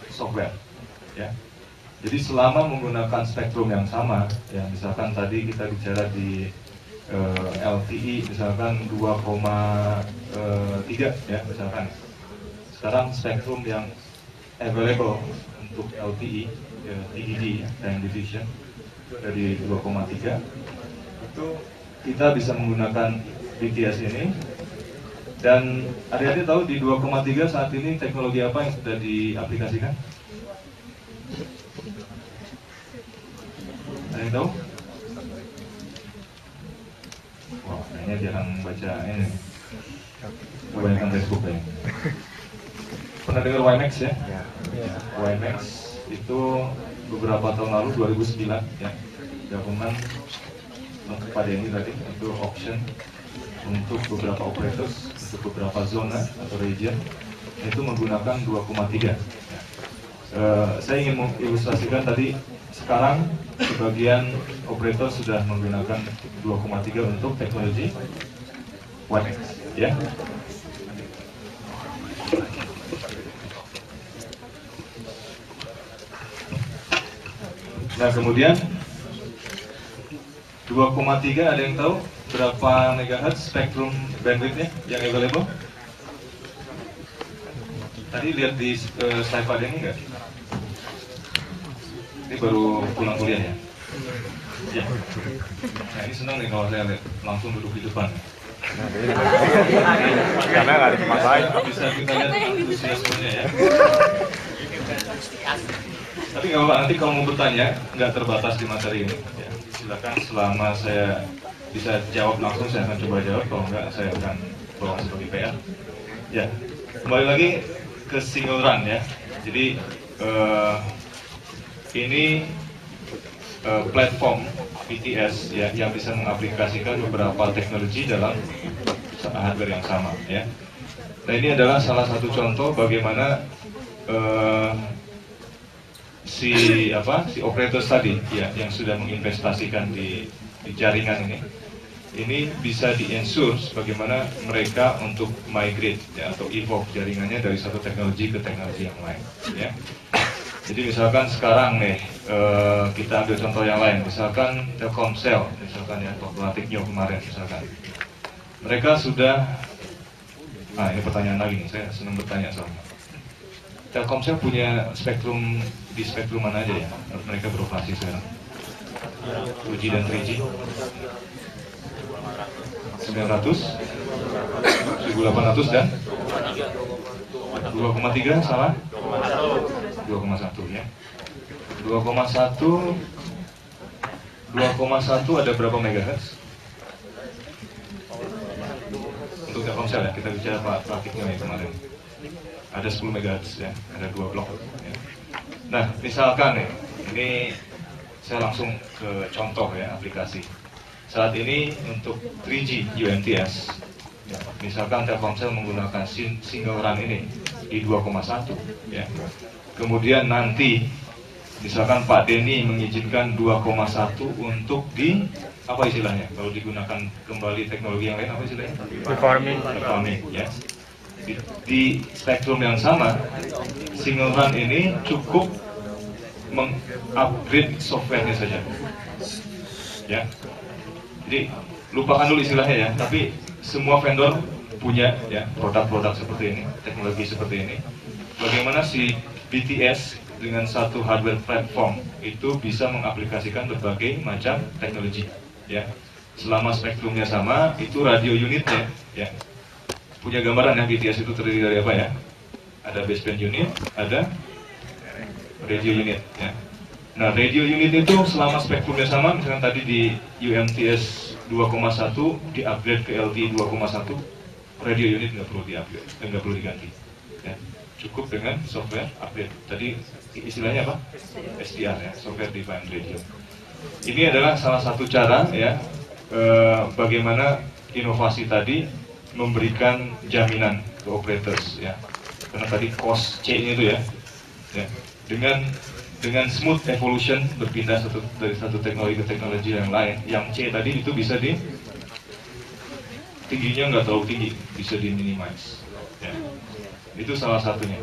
Software ya. Jadi selama menggunakan spektrum yang sama, ya misalkan tadi kita bicara di LTE misalkan 2,3 ya misalkan. Sekarang spektrum yang available untuk LTE, TDD, time division dari 2,3 itu kita bisa menggunakan BTS ini. Dan adik-adik tahu di 2,3 saat ini teknologi apa yang sudah diaplikasikan? Ada yang tahu? Wah, kayaknya jarang baca ini. Kebanyakan Facebook ya. Pernah dengar WiMAX ya? WiMAX itu beberapa tahun lalu 2009 ya, government kepada ini tadi itu auction untuk beberapa operators untuk beberapa zona atau region itu menggunakan 2,3. Saya ingin mengilustrasikan tadi sekarang sebagian operator sudah menggunakan 2,3 untuk teknologi WiMAX ya. Nah kemudian 2,3 ada yang tahu berapa megahertz spektrum bandwidthnya yang available? Tadi lihat di slide pada ini nggak? Ini baru pulang kuliah ya? Ya. Nah ini senang nih kalau saya lihat langsung duduk di depan. Karena nggak ada tempat lain. Bisa kita lihat antusiasmenya ya. Tapi nggak apa-apa, nanti kalau mau bertanya nggak terbatas di materi ini. Ya, silakan selama saya bisa jawab langsung saya akan coba jawab, kalau enggak saya akan bawa sebagai PR. Ya, kembali lagi ke single run ya. Jadi ini platform BTS ya yang bisa mengaplikasikan beberapa teknologi dalam hardware yang sama ya. Nah ini adalah salah satu contoh bagaimana si operator tadi ya yang sudah menginvestasikan di jaringan ini bisa di-ensure bagaimana mereka untuk migrate ya, atau evolve jaringannya dari satu teknologi ke teknologi yang lain ya. Jadi misalkan sekarang nih kita ambil contoh yang lain, misalkan Telkomsel misalkan ya, Tekno kemarin misalkan mereka sudah, nah ini pertanyaan lagi nih, saya senang bertanya soalnya. Telkomsel punya spektrum di spektrum mana aja ya mereka beroperasi sekarang? 2G dan 3G 900, 1800 dan 2,3 salah? 2,1 ya. 2,1 ada berapa megahertz? Untuk Telkomsel ya, kita bicara praktiknya ya kemarin. Ada 10 MHz ya, ada 2 blok ya. Nah misalkan nih, ini saya langsung ke contoh ya aplikasi. Saat ini untuk 3G UMTS ya, misalkan Telkomsel menggunakan single run ini di 2,1 ya. Kemudian nanti misalkan Pak Denny mengizinkan 2,1 untuk di apa istilahnya kalau digunakan kembali teknologi yang lain apa istilahnya? Reforming ya. Di spektrum yang sama, single run ini cukup mengupgrade softwarenya saja. Ya. Jadi lupakan dulu istilahnya ya, tapi semua vendor punya ya produk-produk seperti ini, teknologi seperti ini. Bagaimana si BTS dengan satu hardware platform itu bisa mengaplikasikan berbagai macam teknologi ya. Selama spektrumnya sama, itu radio unitnya ya. Punya gambaran ya BTS itu terdiri dari apa ya? Ada baseband unit, ada radio unit ya. Nah radio unit itu selama spektrumnya sama, misalkan tadi di UMTS 2,1 di-upgrade ke LTE 2,1, radio unit nggak perlu di-upgrade, nggak perlu diganti ya. Cukup dengan software update. Tadi istilahnya apa? SDR ya, software defined radio. Ini adalah salah satu cara ya bagaimana inovasi tadi memberikan jaminan ke operators ya. Karena tadi cost C-nya itu ya. Dengan smooth evolution berpindah dari satu teknologi ke teknologi yang lain. Yang C tadi itu bisa tingginya nggak terlalu tinggi, bisa di minimize. Ya. Itu salah satunya.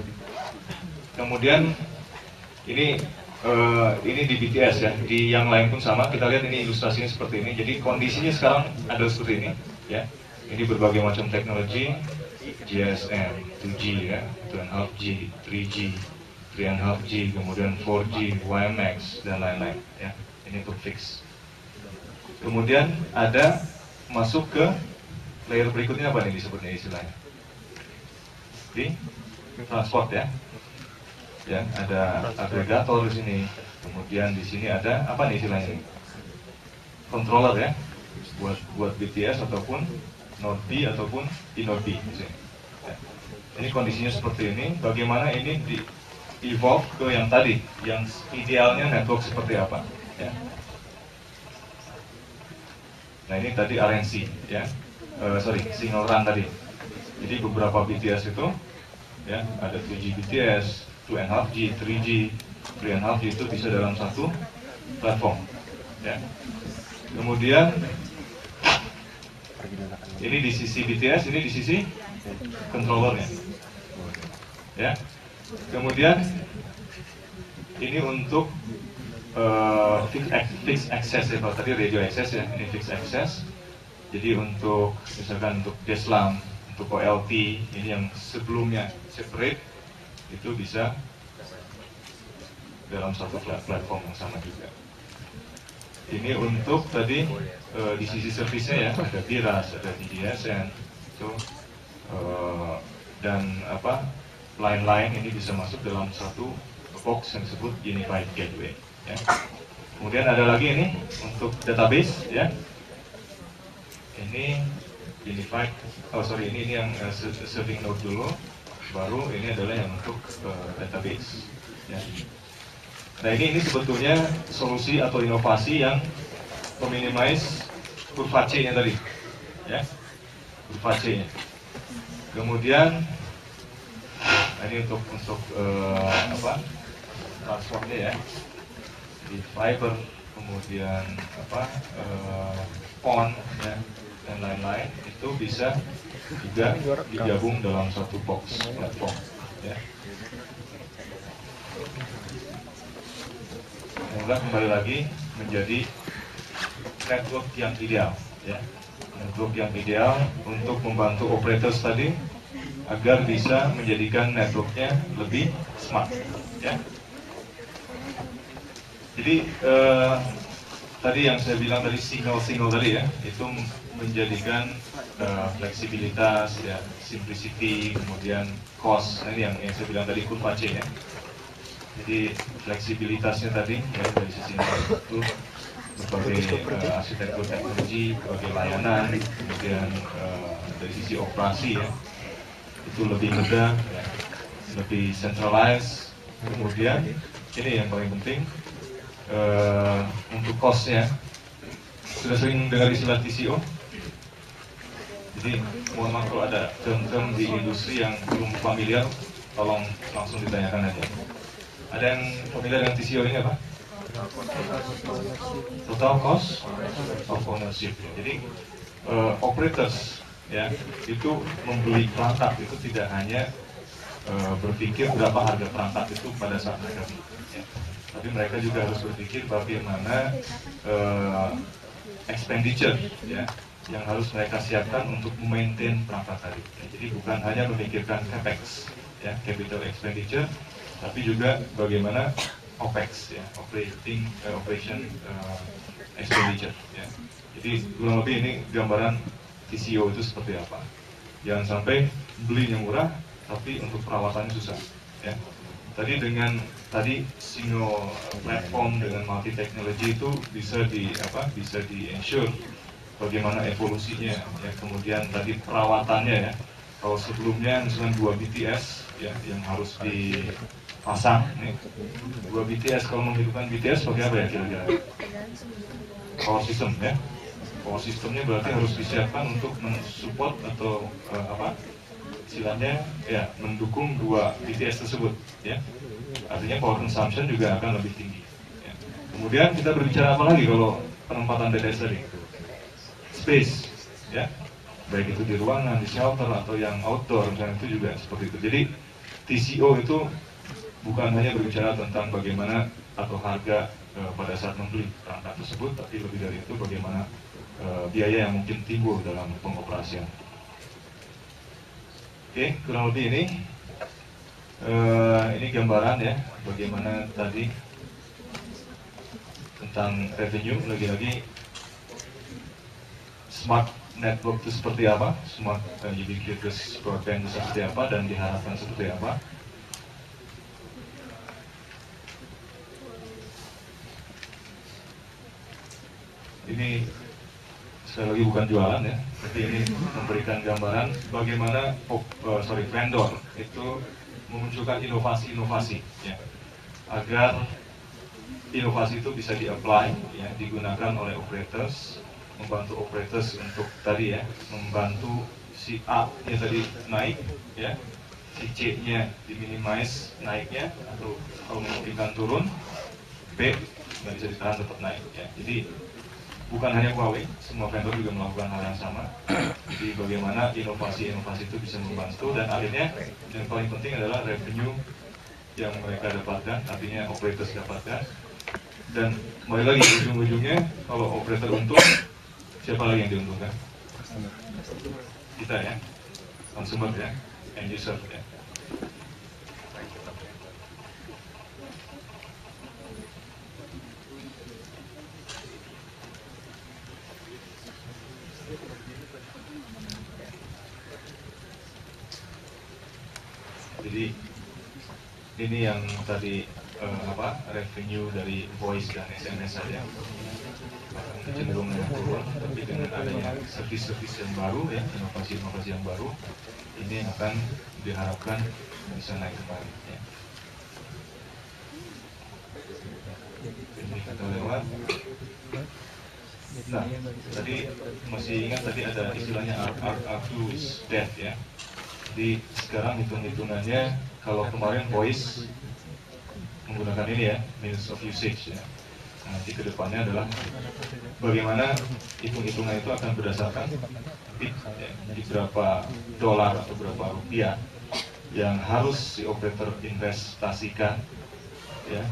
Kemudian ini ini di BTS ya, di yang lain pun sama. Kita lihat ini ilustrasinya seperti ini. Jadi kondisinya sekarang ada seperti ini, ya. Ini berbagai macam teknologi, GSM, 2G ya, 2.5G, 3G, 3.5G, kemudian 4G, WiMAX dan lain-lain ya. Ini untuk fix. Kemudian ada masuk ke layer berikutnya, apa nih disebutnya istilahnya? Di transport ya. Ya, ada agregator di sini. Kemudian di sini ada apa nih istilahnya? Controller ya. Buat BTS ataupun Node B ataupun di Node B di sini. Ya. Ini kondisinya seperti ini. Bagaimana ini di evolve ke yang tadi, yang idealnya network seperti apa? Ya. Nah ini tadi RNC ya. Single run tadi. Jadi beberapa BTS itu ya, ada 3G BTS, 2.5G, 3G, 3.5G itu bisa dalam satu platform. Ya. Kemudian ini di sisi BTS, ini di sisi controllernya. Ya. Kemudian ini untuk fixed access ya, kalau tadi radio access ya, ini fixed access. Jadi untuk misalkan untuk DSLAM, untuk OLT, ini yang sebelumnya separate, itu bisa dalam satu platform yang sama juga. Ini untuk tadi di sisi servisnya ya, ada BIRAS, ada DDSN, itu dan apa line-line ini bisa masuk dalam satu box yang disebut Unified Gateway. Ya. Kemudian ada lagi ini untuk database ya. Ini Unified, ini yang serving node dulu. Baru ini adalah yang untuk database ya. Nah ini sebetulnya solusi atau inovasi yang meminimize kurva C-nya tadi ya, kurva C-nya. Kemudian ini untuk transportnya ya, di fiber, kemudian PON ya, dan lain-lain itu bisa juga digabung dalam satu box platform ya. Semoga kembali lagi menjadi network yang ideal ya, network yang ideal untuk membantu operators tadi agar bisa menjadikan networknya lebih smart ya. Jadi tadi yang saya bilang tadi single tadi ya, itu menjadikan fleksibilitas ya, simplicity, kemudian cost. Nah, ini yang saya bilang tadi kurva C ya. Jadi fleksibilitasnya tadi ya, dari sisi itu berbagai arsitektur teknologi, berbagai layanan, kemudian dari sisi operasi ya, itu lebih mudah, ya, lebih centralized. Kemudian ini yang paling penting untuk cost-nya, sudah sering dengar istilah TCO. Jadi mohon maaf kalau ada term-term di industri yang belum familiar, tolong langsung ditanyakan aja. Ada yang familiar dengan TCO ini apa? Total cost of ownership. Jadi operators ya itu membeli perangkat itu tidak hanya berpikir berapa harga perangkat itu pada saat mereka beli, ya. Tapi mereka juga harus berpikir bagaimana expenditure ya yang harus mereka siapkan untuk memaintain perangkat tadi. Ya, jadi bukan hanya memikirkan capex ya, capital expenditure, tapi juga bagaimana OPEX ya, operation expenditure ya. Jadi kurang lebih ini gambaran TCO itu seperti apa. Jangan sampai belinya murah tapi untuk perawatannya susah ya. Tadi dengan single platform dengan multi technology itu bisa di ensure bagaimana evolusinya ya. Kemudian tadi perawatannya ya. Kalau sebelumnya misalnya 2 BTS ya yang harus dipasang nih. 2 BTS, kalau menghidupkan BTS pakai apa ya kira-kira? Power system ya. Power systemnya berarti harus disiapkan untuk mensupport atau istilahnya ya mendukung 2 BTS tersebut ya. Artinya power consumption juga akan lebih tinggi ya. Kemudian kita berbicara apa lagi kalau penempatan BTS tadi? Space ya, baik itu di ruangan, di shelter atau yang outdoor, misalnya itu juga seperti itu. Jadi TCO itu bukan hanya berbicara tentang bagaimana atau harga pada saat membeli perangkat tersebut, tapi lebih dari itu bagaimana biaya yang mungkin timbul dalam pengoperasian. Oke, kurang lebih ini gambaran ya, bagaimana tadi tentang revenue. Lagi-lagi smart network itu seperti apa, smart ubiquitous broadband itu seperti apa, dan diharapkan seperti apa. Ini sekali lagi bukan jualan ya, tapi ini memberikan gambaran bagaimana vendor itu memunculkan inovasi-inovasi ya, agar inovasi itu bisa di-apply ya, digunakan oleh operators, membantu operators untuk tadi ya, membantu si A-nya tadi naik ya, si C-nya diminimize naiknya, atau kalau memungkinkan turun, B nggak bisa ditahan tetap naik ya. Jadi bukan hanya Huawei, semua vendor juga melakukan hal yang sama. Jadi bagaimana inovasi-inovasi itu bisa membantu, dan akhirnya yang paling penting adalah revenue yang mereka dapatkan, artinya operators dapatkan. Dan kembali lagi ujung-ujungnya, kalau operator untung, siapa lagi yang diuntungkan? Kita ya, consumer ya, end user ya. Jadi ini yang tadi revenue dari voice dan SMS saja cenderung turun, tapi dengan adanya servis-servis yang baru ya, inovasi-inovasi yang baru, ini akan diharapkan bisa naik kembali ya. Ini kita lewat. Nah, tadi masih ingat tadi ada istilahnya R2 is dead ya. Jadi sekarang hitung-hitungannya, kalau kemarin voice menggunakan ini ya, minutes of usage ya. Nanti kedepannya adalah bagaimana hitung-hitungan itu akan berdasarkan tip ya, jadi berapa dolar atau berapa rupiah yang harus si operator investasikan ya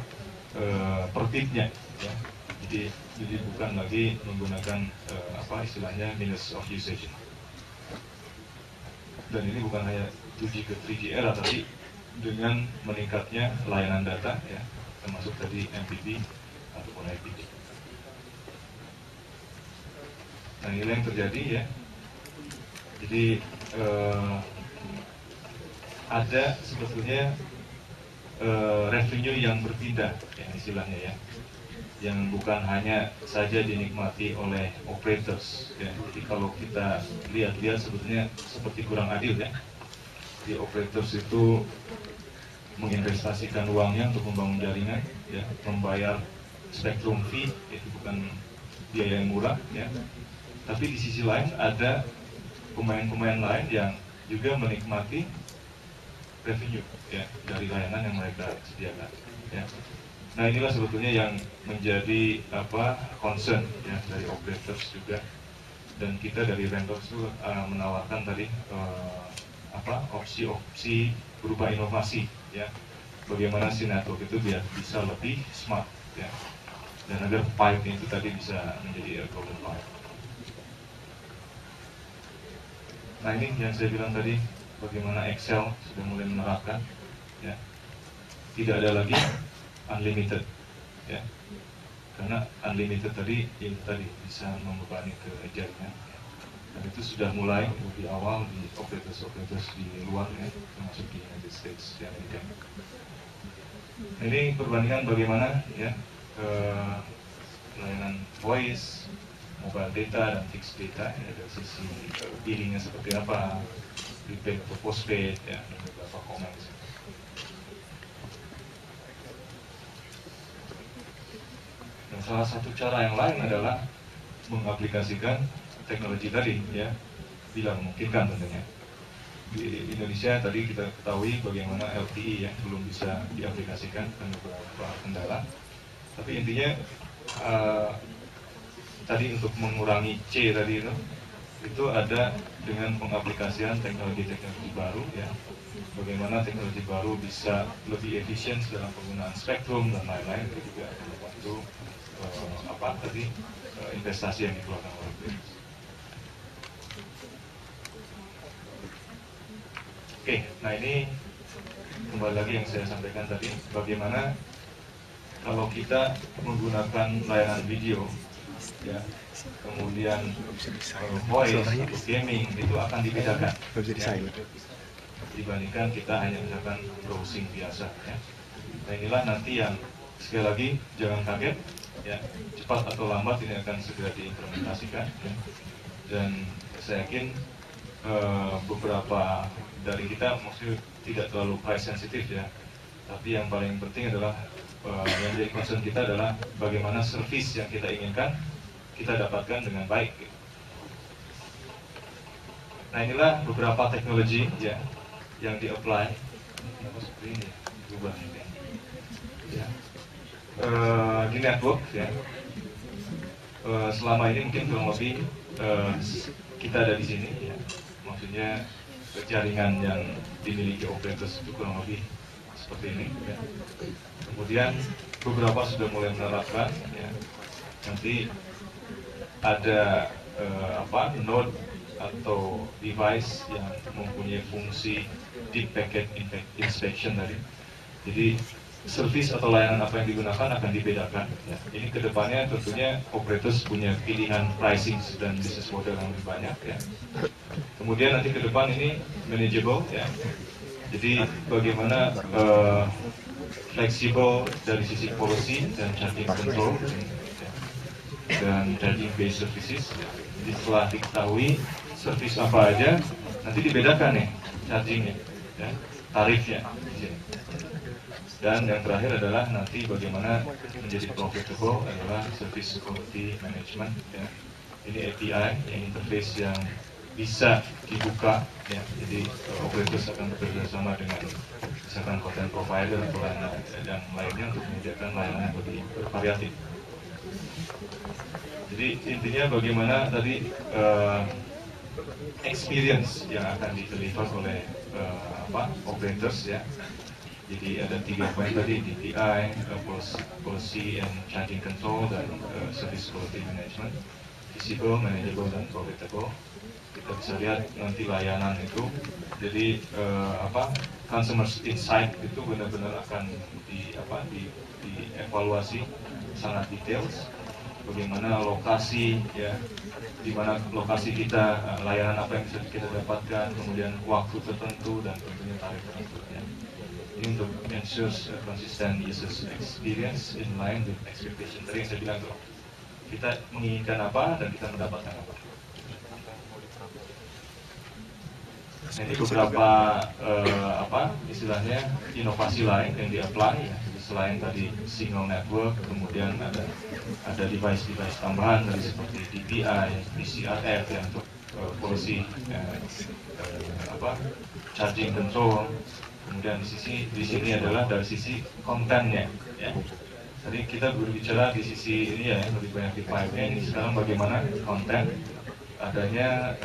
per tipnya ya. Jadi bukan lagi menggunakan istilahnya minutes of usage. Dan ini bukan hanya 2G ke 3G era, tapi dengan meningkatnya layanan data ya, termasuk tadi MPP ataupun IPP. Nah, ini yang terjadi ya. Jadi ada sebetulnya revenue yang berpindah ya, istilahnya ya, yang bukan hanya saja dinikmati oleh operators ya. Jadi kalau kita lihat sebetulnya seperti kurang adil ya. Di operators itu menginvestasikan uangnya untuk membangun jaringan ya, membayar spectrum fee, itu bukan biaya yang murah ya. Tapi di sisi lain ada pemain-pemain lain yang juga menikmati revenue ya dari layanan yang mereka sediakan ya. Nah, inilah sebetulnya yang menjadi concern ya dari operators juga, dan kita dari vendors itu menawarkan tadi opsi-opsi berupa inovasi ya, bagaimana si network itu biar bisa lebih smart ya, dan agar pipe itu tadi bisa menjadi golden pipe. Nah, ini yang saya bilang tadi, bagaimana Excel sudah mulai menerapkan ya, tidak ada lagi unlimited ya, karena unlimited tadi itu tadi bisa membebani ke jaringan. Dan itu sudah mulai lebih awal di operators di luar ya, termasuk di United States, di Amerika. Nah, ini perbandingan bagaimana ya layanan voice, mobile data, dan fixed data ya, dari sisi billingnya seperti apa, prepaid atau postpaid ya, dan beberapa komen. Dan salah satu cara yang lain adalah mengaplikasikan teknologi tadi ya, bila memungkinkan tentunya. Di Indonesia tadi kita ketahui bagaimana LTE ya belum bisa diaplikasikan karena beberapa kendala. Tapi intinya tadi untuk mengurangi C tadi itu itu ada dengan pengaplikasian teknologi-teknologi baru ya. Bagaimana teknologi baru bisa lebih efisien dalam penggunaan spektrum dan lain-lain, itu juga akan membantu investasi yang dikeluarkan oleh BRICS. Oke, nah ini kembali lagi yang saya sampaikan tadi, bagaimana kalau kita menggunakan layanan video, ya, kemudian voice, gaming itu akan dibedakan ya, dibandingkan kita hanya misalkan browsing biasa. Ya. Nah inilah nanti yang sekali lagi jangan kaget, ya, cepat atau lambat ini akan segera diimplementasikan. Ya. Dan saya yakin beberapa dari kita maksudnya tidak terlalu price sensitif ya, tapi yang paling penting adalah yang jadi concern kita adalah bagaimana service yang kita inginkan kita dapatkan dengan baik. Nah inilah beberapa teknologi ya yang di-apply. Seperti ini, berubah ini. Ya. Di network ya. Selama ini mungkin kurang lebih kita ada di sini ya. Maksudnya jaringan yang dimiliki operators itu kurang lebih seperti ini ya. Kemudian beberapa sudah mulai menerapkan ya. Nanti ada node atau device yang mempunyai fungsi deep packet inspection tadi. Jadi service atau layanan apa yang digunakan akan dibedakan. Ya. Ini kedepannya tentunya operators punya pilihan pricing dan business model yang lebih banyak. Ya. Kemudian nanti ke depan ini manageable. Ya. Jadi bagaimana fleksibel dari sisi policy dan charging control dan charging based services. Jadi setelah diketahui service apa aja, nanti dibedakan nih chargingnya, ya, tarifnya. Dan yang terakhir adalah nanti bagaimana menjadi profitable adalah service quality management. Ya. Ini API, yang interface yang bisa dibuka, ya. Jadi operators akan bekerja sama dengan misalkan content provider atau dan lainnya untuk menyediakan layanan yang lebih bervariatif. Jadi intinya bagaimana tadi experience yang akan dideliver oleh operators ya. Jadi ada 3 poin tadi, DPI, policy and charging control, dan service quality management, visible, manageable, dan profitable. Kita bisa lihat nanti layanan itu, jadi consumer insight itu benar-benar akan dievaluasi sangat detail. Bagaimana lokasi ya, di mana lokasi kita, layanan apa yang bisa kita dapatkan, kemudian waktu tertentu dan tentunya tarif tertentu ya. Ini untuk ensure consistent user experience in line with expectation. Tadi yang saya bilang tuh, kita menginginkan apa dan kita mendapatkan apa. Nah, ini beberapa istilahnya inovasi lain yang di-apply ya. Selain tadi signal network, kemudian ada device-device tambahan dari seperti DPI, PCRF yang untuk policy charging control. Kemudian di sini adalah dari sisi kontennya ya. Tadi kita berbicara di sisi ini ya, lebih banyak di pipe-nya. Ini sekarang bagaimana konten, adanya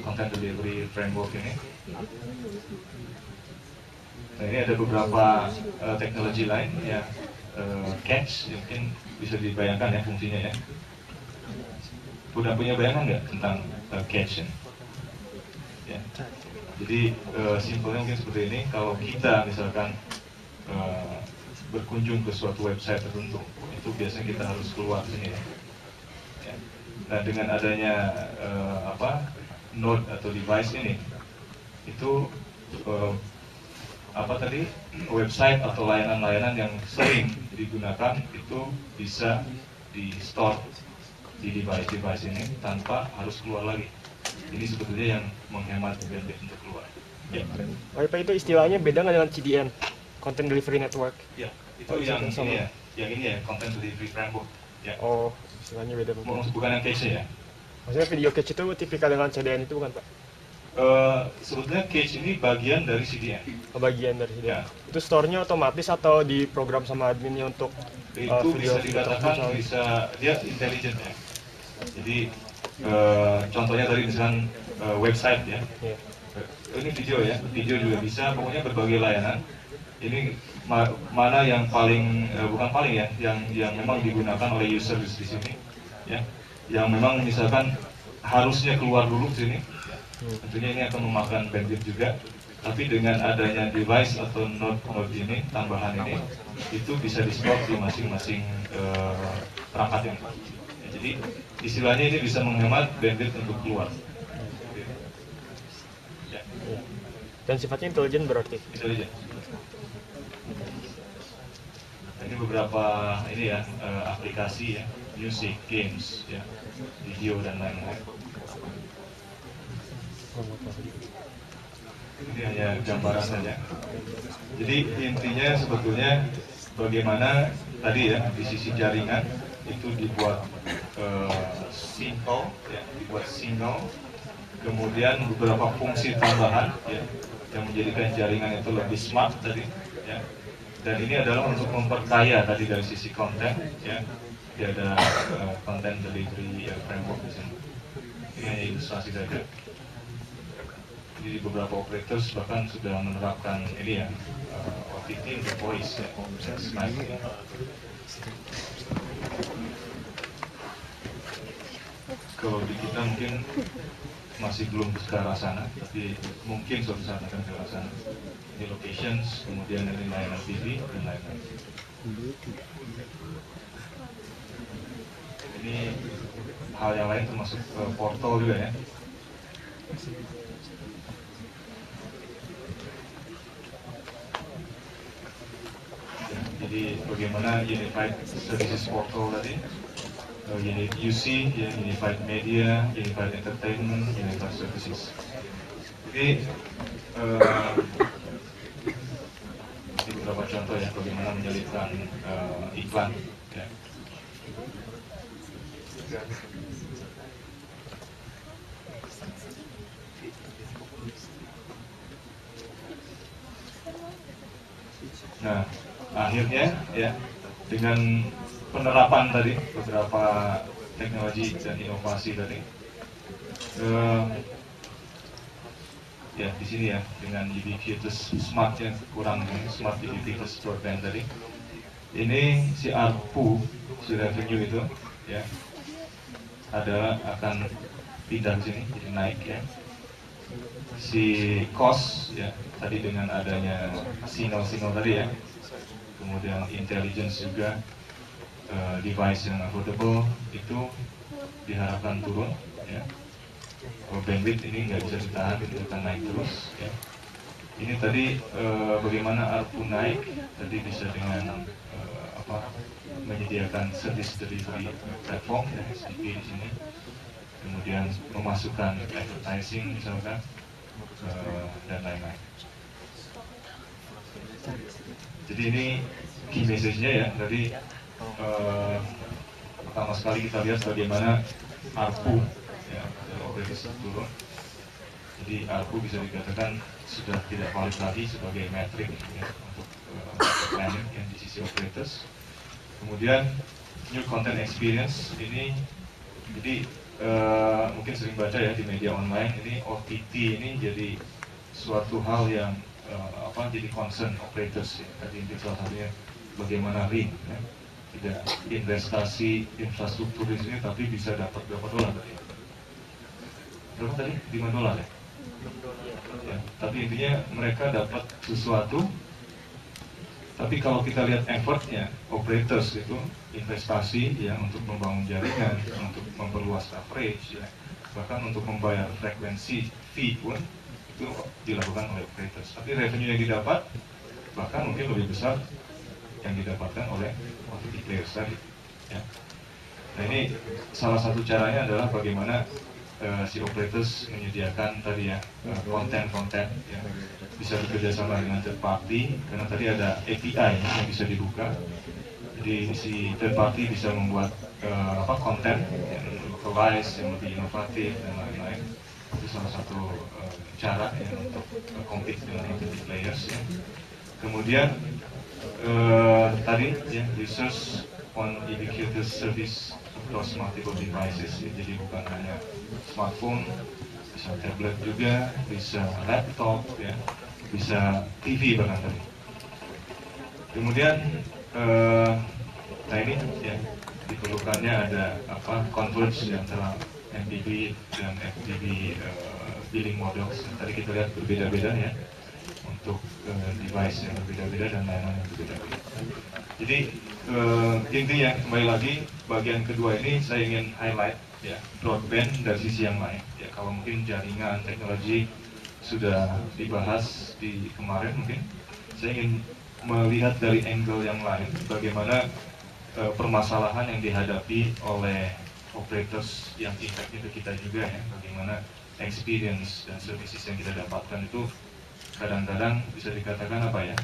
content delivery framework ini. Nah, ini ada beberapa teknologi lain ya, catch, mungkin bisa dibayangkan ya fungsinya ya. Udah punya bayangan nggak tentang catch ini? Ya. Jadi simpelnya mungkin seperti ini, kalau kita misalkan berkunjung ke suatu website tertentu, itu biasanya kita harus keluar sini ya. Ya. Nah dengan adanya node atau device ini, itu website atau layanan-layanan yang sering digunakan itu bisa di store di device ini tanpa harus keluar lagi. Ini sebetulnya yang menghemat bandwidth untuk keluar. Ya. WiFi itu istilahnya beda nggak dengan CDN, Content Delivery Network? Ya, itu yang ini ya, Content Delivery Framework. Ya. Oh, istilahnya beda. Bukan yang cache ya? Maksudnya video cache itu tipikal dengan CDN itu bukan Pak? Sebetulnya cache ini bagian dari CDN. Oh, bagian dari CDN. Ya. Itu store-nya otomatis atau diprogram sama adminnya untuk itu bisa dikatakan bisa dia intelligent ya. Jadi contohnya tadi misalkan website ya. Iya. Ini video ya, video juga bisa, pokoknya berbagai layanan. Ini mana yang paling bukan paling ya, yang memang digunakan oleh user di sini, ya, yang memang misalkan harusnya keluar dulu ke sini. Tentunya ini akan memakan bandwidth juga, tapi dengan adanya device atau node ini, tambahan ini, itu bisa di-store di masing-masing perangkat ini. Ya, jadi istilahnya ini bisa menghemat bandwidth untuk keluar. Ya. Dan sifatnya intelijen berarti. Intelijen. Ini beberapa ini ya aplikasi ya, music, games, ya, video dan lain-lain. Ini hanya gambaran saja. Jadi intinya sebetulnya bagaimana tadi ya di sisi jaringan itu dibuat simple, ya, dibuat single. Kemudian beberapa fungsi tambahan ya, yang menjadikan jaringan itu lebih smart tadi. Ya. Dan ini adalah untuk memperkaya tadi dari sisi konten, ya. Dia ada content delivery framework di sini. Ini hanya ilustrasi saja. Jadi beberapa operators bahkan sudah menerapkan ini ya, OTT untuk voice, ya, Skype. Kalau di kita mungkin masih belum ke arah sana, tapi mungkin suatu saat akan ke arah sana. Ini locations, kemudian ini layanan TV dan lain-lain. Ini hal yang lain termasuk portal juga ya. Jadi bagaimana Unified Services Portal tadi, Unified UC, ya, Unified Media, Unified Entertainment, Unified Services. Jadi ini beberapa contoh ya bagaimana menyelipkan iklan. Ya. Nah, akhirnya ya dengan penerapan tadi beberapa teknologi dan inovasi tadi, ya di sini ya dengan ubiquitous smart yang kurang smart ubiquitous broadband tadi, ini si ARPU, si revenue itu ya adalah akan pindah ke sini jadi naik ya. Si cost ya tadi dengan adanya signal tadi ya, kemudian intelligence juga, device yang affordable itu diharapkan turun ya. Bandwidth ini nggak bisa ditahan, itu akan naik terus ya. Ini tadi bagaimana ARPU naik tadi bisa dengan menyediakan service delivery platform ya, SDK di sini, kemudian memasukkan advertising misalkan dan lain-lain. Jadi ini key message-nya ya, tadi pertama sekali kita lihat bagaimana ARPU ya, operators turun. Jadi ARPU bisa dikatakan sudah tidak valid lagi sebagai metrik ya, untuk planning yang di sisi operators. Kemudian new content experience ini, jadi mungkin sering baca ya di media online, ini OTT ini jadi suatu hal yang jadi concern operators ya. Tadi salah satunya bagaimana ring ya. Tidak investasi infrastruktur di sini tapi bisa dapat berapa dolar tadi? Berapa tadi? $5 ya? Ya, tapi intinya mereka dapat sesuatu. Tapi kalau kita lihat effortnya, operators itu investasi ya untuk membangun jaringan, untuk memperluas coverage, ya, bahkan untuk membayar frekuensi fee pun itu dilakukan oleh operators. Tapi revenue yang didapat bahkan mungkin lebih besar yang didapatkan oleh OTT players tadi. Ya. Nah ini salah satu caranya adalah bagaimana si operators menyediakan tadi ya konten-konten ya, bisa bekerjasama dengan third party karena tadi ada API yang bisa dibuka. Jadi si third party bisa membuat konten yang localized, yang lebih inovatif dan lain-lain. Itu salah satu cara ya untuk compete dengan OTT players ya. Kemudian tadi ya research on ubiquitous service across multiple devices. Jadi bukan hanya smartphone, bisa tablet juga, bisa laptop, ya, bisa TV bahkan tadi. Kemudian, nah ini ya diperlukannya ada converge antara MDB dan FDB billing models. Tadi kita lihat berbeda-beda ya untuk device yang berbeda-beda dan layanan yang berbeda-beda. Jadi intinya kembali lagi bagian kedua ini saya ingin highlight ya broadband dari sisi yang lain. Ya kalau mungkin jaringan teknologi sudah dibahas di kemarin, mungkin saya ingin melihat dari angle yang lain bagaimana permasalahan yang dihadapi oleh operators yang impactnya ke kita juga ya, bagaimana experience dan services yang kita dapatkan itu kadang-kadang bisa dikatakan apa ya,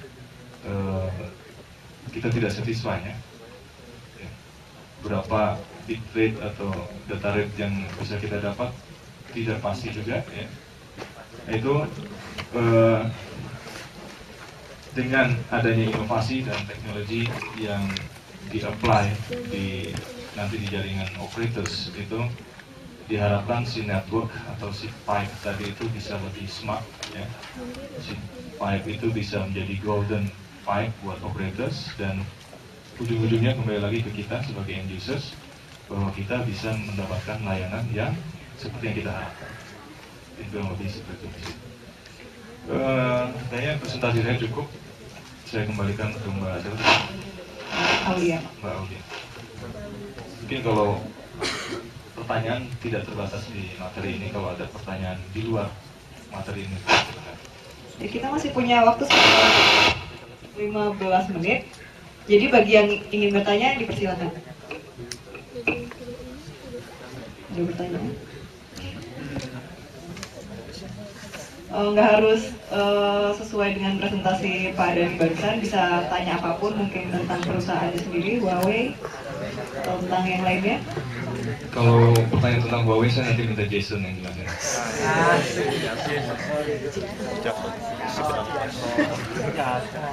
kita tidak satisfied ya. Berapa bit rate atau data rate yang bisa kita dapat tidak pasti juga ya. Itu dengan adanya inovasi dan teknologi yang di-apply nanti di jaringan operators itu diharapkan si network atau si pipe tadi itu bisa lebih smart ya. Si pipe itu bisa menjadi golden pipe buat operators dan ujung-ujungnya kembali lagi ke kita sebagai end users bahwa kita bisa mendapatkan layanan yang seperti yang kita harapkan. Itu yang lebih seperti itu. Kayaknya presentasi saya cukup. Saya kembalikan ke Mbak Aulia. Mbak Aulia. Mungkin kalau pertanyaan tidak terbatas di materi ini, kalau ada pertanyaan di luar materi ini. Ya, kita masih punya waktu sekitar 15 menit. Jadi bagi yang ingin bertanya dipersilakan. Ada bertanya? Nggak harus sesuai dengan presentasi Pak Dhani barusan, bisa tanya apapun mungkin tentang perusahaannya sendiri, Huawei, atau tentang yang lainnya. Kalau pertanyaan tentang Huawei saya nanti minta Jason yang jelasin.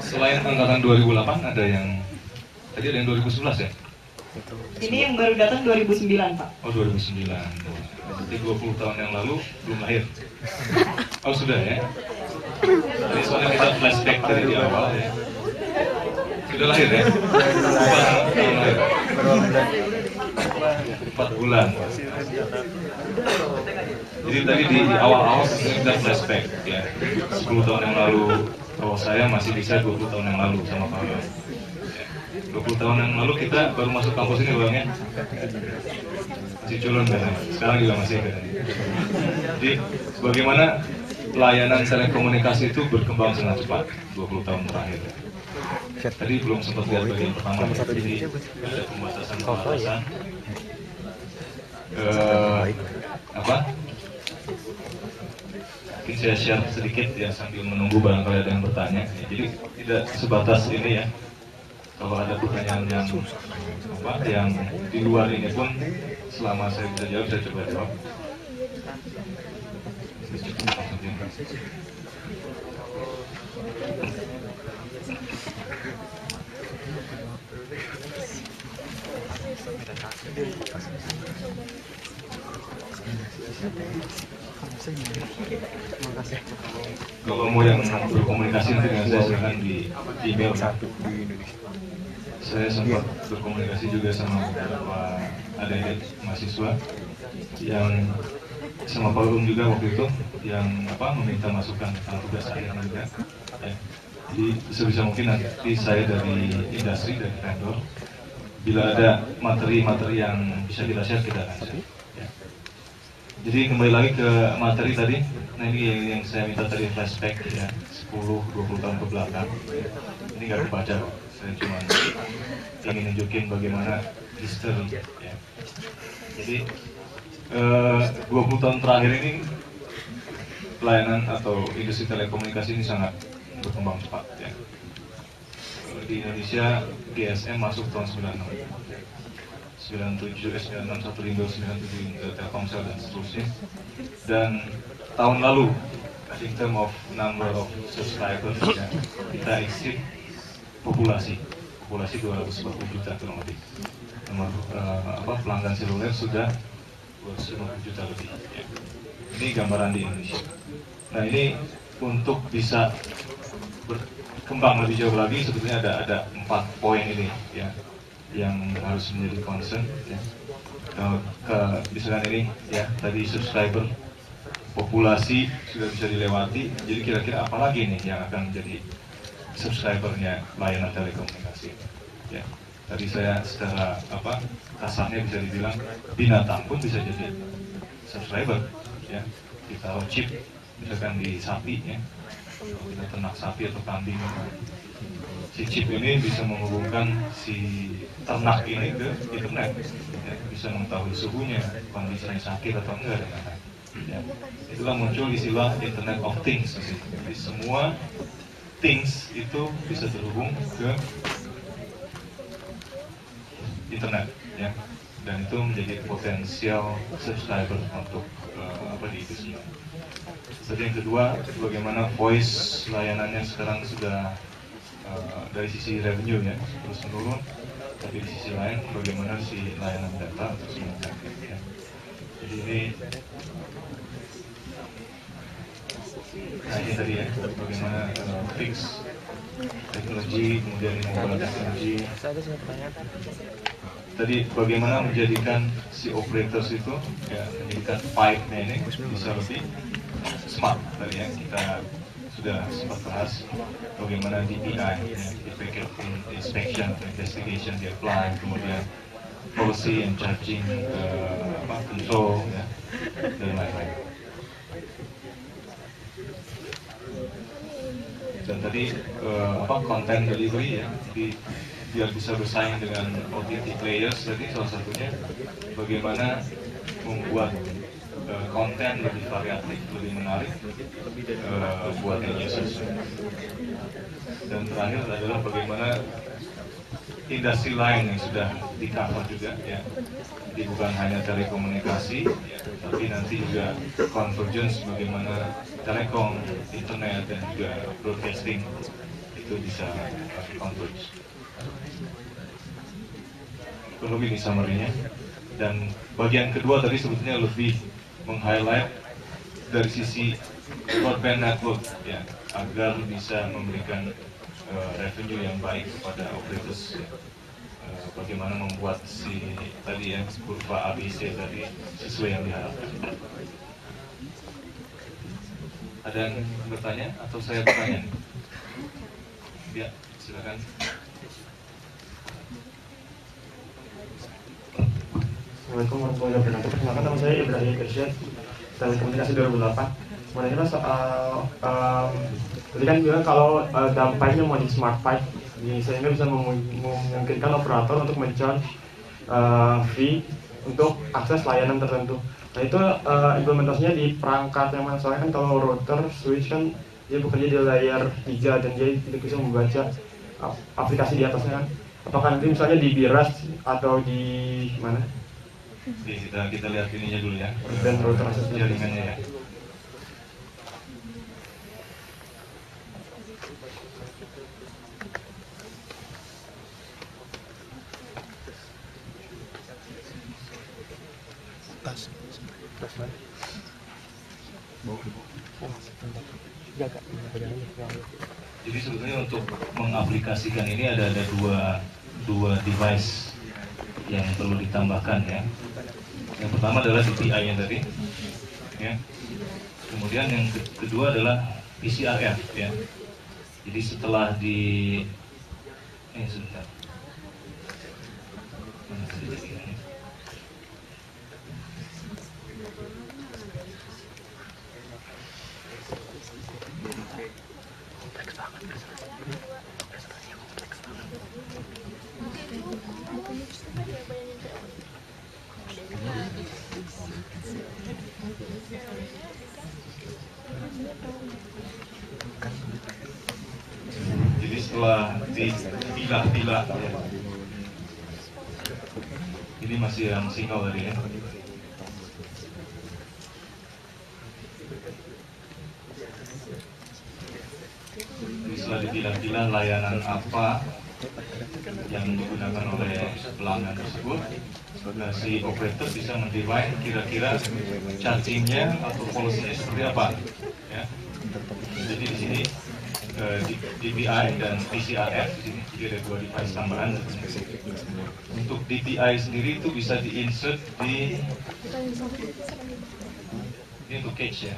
Selain angkatan 2008 ada yang tadi ada yang 2011 ya? Ini yang baru datang 2009 Pak. Oh 2009. Berarti 20 tahun yang lalu belum lahir. Oh sudah ya? Jadi soalnya kita flashback dari di awal ya. Sudah lahir ya? 4 tahun lahir. 4 bulan. Jadi tadi di awal-awal kita flashback ya. 10 tahun yang lalu kalau saya masih bisa 20 tahun yang lalu sama Pak Bang. 20 tahun yang lalu kita baru masuk kampus ini Bang ya. Masih culun kan, sekarang juga masih kan. Jadi bagaimana layanan telekomunikasi itu berkembang sangat cepat 20 tahun terakhir. Tadi belum sempat lihat bagian pertama ya. Jadi ada pembatasan mungkin saya share sedikit ya sambil menunggu barangkali ada yang bertanya. Jadi tidak sebatas ini ya. Kalau ada pertanyaan yang di luar ini pun selama saya bisa jawab saya coba jawab. Kalau mau yang berkomunikasi nanti dengan saya silakan di email. Saya sempat berkomunikasi juga sama beberapa adik-adik mahasiswa yang sama Pak Ulum juga waktu itu yang meminta masukan tentang tugas akhirnya juga. Ya. Jadi sebisa mungkin nanti saya dari industri dari vendor, bila ada materi-materi yang bisa kita share kita akan share. Ya. Jadi kembali lagi ke materi tadi. Nah ini yang saya minta tadi flashback ya 10-20 tahun ke belakang. Ini nggak kebaca kok. Saya cuma ingin nunjukin bagaimana history ya. Jadi 20 tahun terakhir ini pelayanan atau industri telekomunikasi ini sangat berkembang cepat ya. Di Indonesia GSM masuk tahun 96, 96 satu Indo, 97 Telkomsel dan seterusnya. Dan tahun lalu in term of number of subscribers ya, kita exceed populasi 240 juta kurang lebih. pelanggan seluler sudah 250 juta lebih. Ya. Ini gambaran di Indonesia. Nah ini untuk bisa berkembang lebih jauh lagi sebetulnya ada 4 poin ini ya yang harus menjadi concern. Ya. Misalkan ini ya tadi subscriber, populasi sudah bisa dilewati, jadi kira-kira apa lagi nih yang akan menjadi subscribernya layanan telekomunikasi? Ya, tadi saya secara kasarnya bisa dibilang binatang pun bisa jadi subscriber, ya. Ditaruh chip, misalkan di sapi, ya, kita ternak sapi atau kambing, si chip ini bisa menghubungkan si ternak ini ke internet, ya, bisa mengetahui suhunya, kondisinya sakit atau enggak dan lain-lain. Ya. Itulah muncul istilah Internet of Things. Jadi semua things itu bisa terhubung ke internet, ya, dan itu menjadi potensial subscriber untuk di itu semua. Jadi yang kedua, bagaimana voice layanannya sekarang sudah dari sisi revenue ya terus menurun, tapi di sisi lain bagaimana si layanan data terus meningkat. Ya. Jadi ini ini tadi ya, bagaimana fix teknologi, kemudian mobile teknologi. Tadi bagaimana menjadikan si operators itu ya menjadikan pipe-nya ini bisa lebih smart. Tadi ya kita sudah sempat bahas bagaimana DPI, ya, Packet Inspection, Investigation, di apply, kemudian policy and charging, control, ya, dan lain-lain. Dan tadi konten delivery ya, jadi biar bisa bersaing dengan OTT players, tadi salah satunya bagaimana membuat konten lebih variatif, lebih menarik buat end users. Dan terakhir adalah bagaimana industri lain yang sudah di cover juga ya, jadi bukan hanya telekomunikasi ya, tapi nanti juga convergence, bagaimana telekom, internet dan juga broadcasting itu bisa converge. Kurang lebih ini summary-nya. Dan bagian kedua tadi sebetulnya lebih meng-highlight dari sisi broadband network ya, agar bisa memberikan revenue yang baik kepada operators ya. Bagaimana membuat si tadi ya kurva ABC tadi sesuai yang diharapkan. Ada yang bertanya atau saya bertanya? Ya, silakan. Assalamualaikum warahmatullahi wabarakatuh. Perkenalkan, nama saya Ibrahim Irsyad, Telekomunikasi 2008. Sebenarnya soal tadi kan bilang kalau dampaknya mau di smart pipe, sehingga bisa memungkinkan operator untuk men-charge fee untuk akses layanan tertentu. Nah itu implementasinya di perangkat yang mana? Soalnya kan kalau router switch kan dia bekerja di layer 3 dan dia tidak bisa membaca aplikasi di atasnya kan. Apakah nanti misalnya di BIRAS atau di mana? Kita lihat ininya dulu ya. Dan router jaringannya ya. Jadi sebetulnya untuk mengaplikasikan ini ada dua device yang perlu ditambahkan ya. Yang pertama adalah DPI-nya tadi, ya. Kemudian yang kedua adalah PCRF ya. Jadi setelah sebentar. Mana tadi jaringannya? Jadi setelah dipilah-pilah ya. Ini masih yang single tadi ya. Jadi setelah dipilah-pilah layanan apa yang digunakan oleh pelanggan tersebut. Nah, si operator bisa mendefine kira-kira chargingnya atau policy-nya seperti apa. Ya. Jadi di sini DPI dan PCRF di sini, jadi ada dua device tambahan. Untuk DPI sendiri itu bisa di-insert di ini untuk cage ya.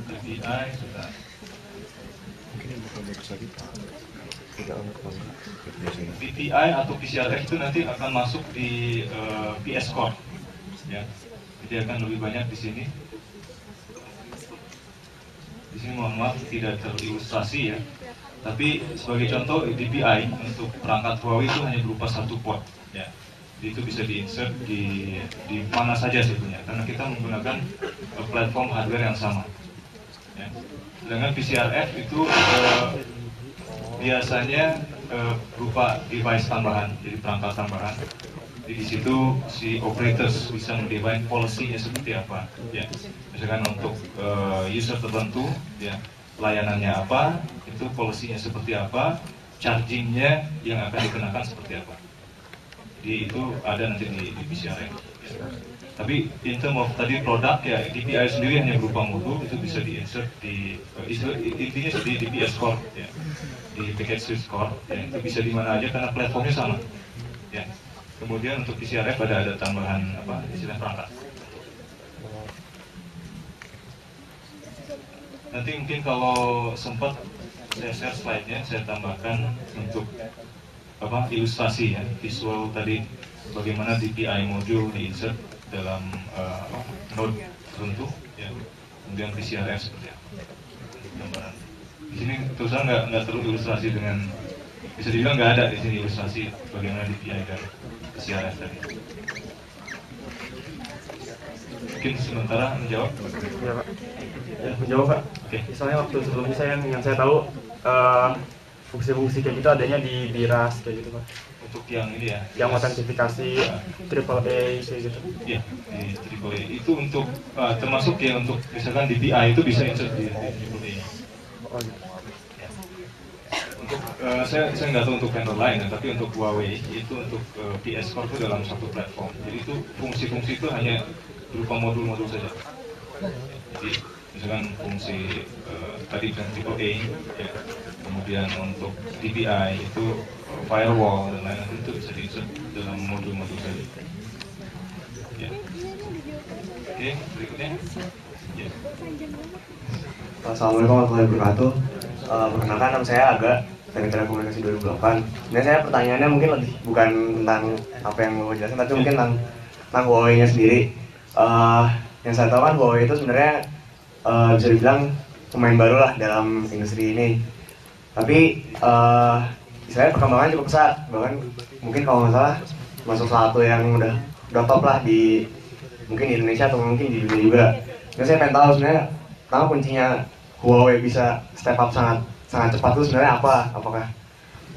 DPI sudah. DPI atau PCRF itu nanti akan masuk di PS Core, ya. Jadi akan lebih banyak di sini. Di sini mohon maaf tidak terilustrasi ya. Tapi sebagai contoh DPI untuk perangkat Huawei itu hanya berupa satu port, ya. Jadi itu bisa diinsert di mana saja sebetulnya, karena kita menggunakan platform hardware yang sama. Ya. Sedangkan PCRF itu biasanya berupa device tambahan, jadi perangkat tambahan. Jadi di situ si operators bisa mendefine policy-nya seperti apa, ya. Misalkan untuk user tertentu, ya, layanannya apa, itu policy-nya seperti apa, charging-nya yang akan dikenakan seperti apa. Jadi itu ada nanti di PCRF. Ya. Tapi in term of tadi produk ya, DPI sendiri hanya berupa modul, itu bisa di-insert di intinya di PS Core, ya. Di package switch core, ya, itu bisa di mana aja karena platformnya sama, ya. Kemudian untuk PCRF ada tambahan apa istilah perangkat. Nanti mungkin kalau sempat saya share slide-nya, saya tambahkan untuk apa ilustrasi ya, visual tadi bagaimana DPI modul di-insert dalam node tertentu, ya. Kemudian PCRF seperti apa gambaran. Di sini terusan nggak terilustrasi dengan, bisa dibilang nggak ada di sini ilustrasi bagaimana DPI dan PCRF tadi. Mungkin sementara menjawab. Ya Pak. Ya, menjawab Pak. Oke. Misalnya waktu sebelumnya yang saya tahu fungsi-fungsi kayak gitu adanya di BIRAS kayak gitu Pak. Untuk yang ini ya. Yang autentifikasi AAA kayak gitu. Iya, di AAA itu untuk termasuk ya untuk misalkan DPI itu bisa insert di AAA. Oh, gitu. Untuk saya nggak tahu untuk vendor lain ya, tapi untuk Huawei itu untuk PS Core itu dalam satu platform. Jadi itu fungsi-fungsi itu hanya berupa modul-modul saja. Jadi misalkan fungsi tadi dengan AAA, ya. Kemudian untuk DPI itu firewall dan lain-lain itu bisa diinsert dalam modul-modul saja. Ya. Oke, berikutnya. Ya. Assalamualaikum warahmatullahi wabarakatuh. Perkenalkan nama saya Aga dari Telekomunikasi 2008. Sebenarnya saya pertanyaannya mungkin lebih bukan tentang apa yang mau jelasin, tapi mungkin tentang Huawei-nya sendiri. Yang saya tahu kan Huawei itu sebenarnya bisa dibilang pemain baru lah dalam industri ini. Tapi istilahnya perkembangan cukup pesat, bahkan mungkin kalau nggak salah masuk satu yang udah top lah di mungkin di Indonesia atau mungkin di dunia juga. Jadi saya pengen tahu sebenarnya kenapa kuncinya Huawei bisa step up sangat cepat itu sebenarnya apa? Apakah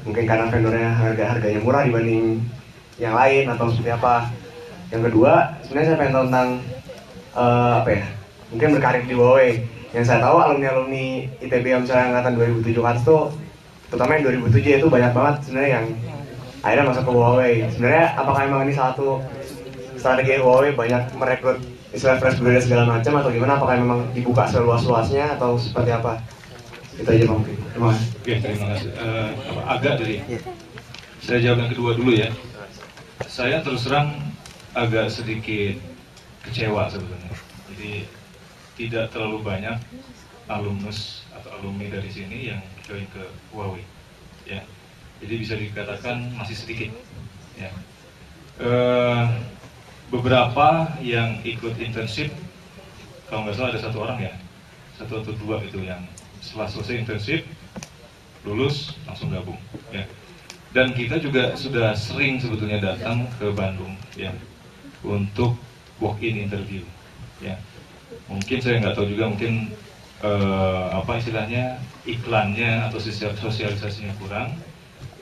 mungkin karena vendornya harganya murah dibanding yang lain atau seperti apa? Yang kedua, sebenarnya saya pengen tahu tentang apa ya? Mungkin berkarir di Huawei. Yang saya tahu alumni ITB yang misalnya angkatan 2007 ke atas tuh, terutama yang 2007 itu banyak banget sebenarnya yang akhirnya masuk ke Huawei. Sebenarnya apakah memang ini satu strategi Huawei banyak merekrut istilah fresh graduate segala macam atau gimana? Apakah memang dibuka seluas-luasnya atau seperti apa? Itu aja Pak mungkin. Terima kasih. Oke, terima kasih. Agak dari saya jawab yang kedua dulu ya. Saya terus terang agak sedikit kecewa sebetulnya. Jadi tidak terlalu banyak alumnus atau alumni dari sini yang join ke Huawei, ya. Jadi bisa dikatakan masih sedikit, ya. Beberapa yang ikut internship, kalau nggak salah ada satu orang ya, satu atau dua itu yang setelah selesai internship lulus langsung gabung, ya. Dan kita juga sudah sering sebetulnya datang ke Bandung, ya, untuk walk-in interview, ya. Mungkin saya nggak tahu juga, mungkin apa istilahnya iklannya atau sosialisasinya kurang,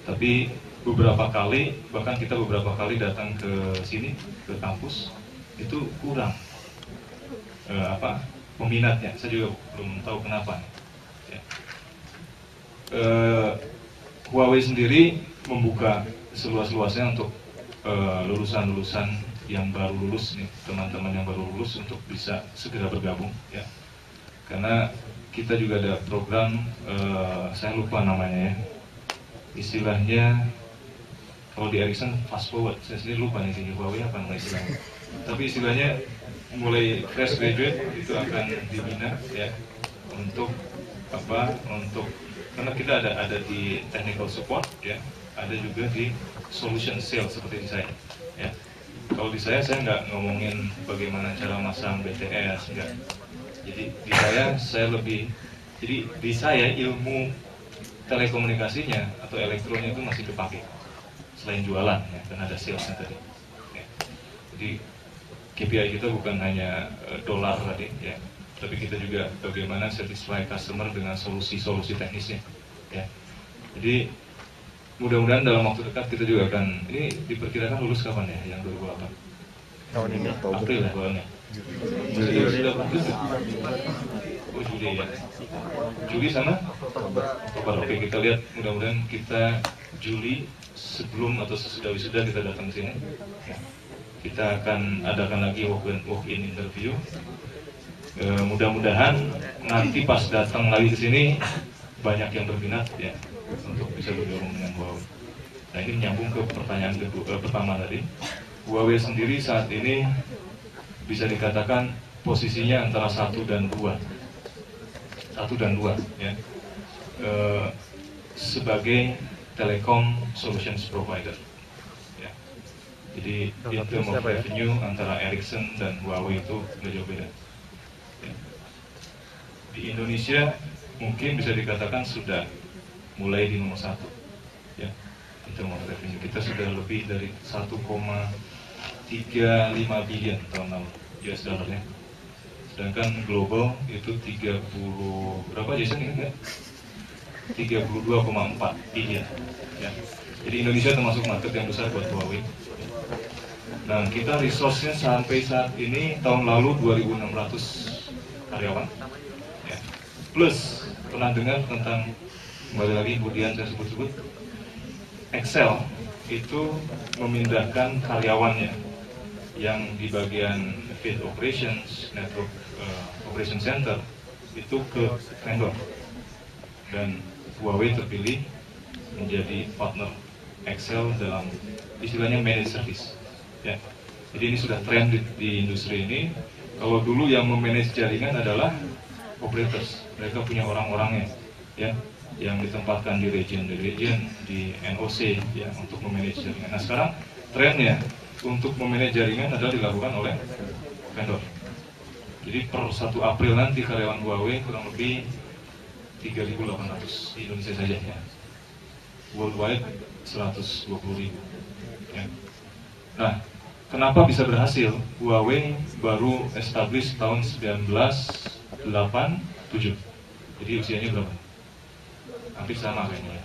tapi beberapa kali, bahkan kita beberapa kali datang ke sini, ke kampus, itu kurang peminatnya. Saya juga belum tahu kenapa. Ya. Huawei sendiri membuka seluas-luasnya untuk lulusan-lulusan yang baru lulus nih, teman-teman yang baru lulus untuk bisa segera bergabung ya. Karena kita juga ada program, saya lupa namanya ya, istilahnya kalau di Ericsson fast forward, saya sendiri lupa nih di Huawei apa namanya istilahnya. Tapi istilahnya mulai fresh graduate itu akan dibina ya untuk apa? Untuk karena kita ada di technical support ya, ada juga di solution sales seperti di saya ya. Kalau di saya nggak ngomongin bagaimana cara masang BTS enggak. Jadi di saya lebih, jadi di saya ilmu telekomunikasinya atau elektronya itu masih dipakai selain jualan ya, kan ada salesnya tadi ya. Jadi KPI kita bukan hanya dolar tadi ya, tapi kita juga bagaimana satisfy customer dengan solusi-solusi teknisnya ya. Jadi mudah-mudahan dalam waktu dekat kita juga akan, ini diperkirakan lulus kapan ya yang 2008? Tahun ini April ya bulannya. Sudah lulus? Oh Juli ya. Juli sama? Oktober. Oke, kita lihat mudah-mudahan kita Juli sebelum atau sesudah wisuda kita datang ke sini. Kita akan adakan lagi walk-in interview. Mudah-mudahan nanti pas datang lagi ke sini banyak yang berminat ya untuk bisa bergabung dengan Huawei. Nah ini menyambung ke pertanyaan pertama tadi. Huawei sendiri saat ini bisa dikatakan posisinya antara 1 dan 2 ya, sebagai telecom solutions provider ya. Jadi in terms of revenue antara Ericsson dan Huawei itu nggak jauh beda ya. Di Indonesia mungkin bisa dikatakan sudah mulai di nomor 1 ya, in terms of revenue kita sudah lebih dari 1,35 billion tahun lalu US dollar ya. Sedangkan global itu 30 berapa Jason ingat nggak? 32,4 billion ya. Jadi Indonesia termasuk market yang besar buat Huawei. Nah kita resource-nya sampai saat ini tahun lalu 2.600 karyawan ya. Plus pernah dengar tentang, kembali lagi kemudian saya sebut-sebut, Excel itu memindahkan karyawannya yang di bagian field operations, network operation center itu ke vendor, dan Huawei terpilih menjadi partner Excel dalam istilahnya managed service ya. Jadi ini sudah tren di industri ini. Kalau dulu yang memanage jaringan adalah operators, mereka punya orang-orangnya ya, yang ditempatkan di region di NOC ya untuk memanage jaringan. Nah sekarang trennya untuk memanage jaringan adalah dilakukan oleh vendor. Jadi per 1 April nanti karyawan Huawei kurang lebih 3.800 di Indonesia saja ya. Worldwide 120.000 ya. Nah, kenapa bisa berhasil? Huawei baru establish tahun 1987. Jadi usianya berapa? Hampir sama kayaknya.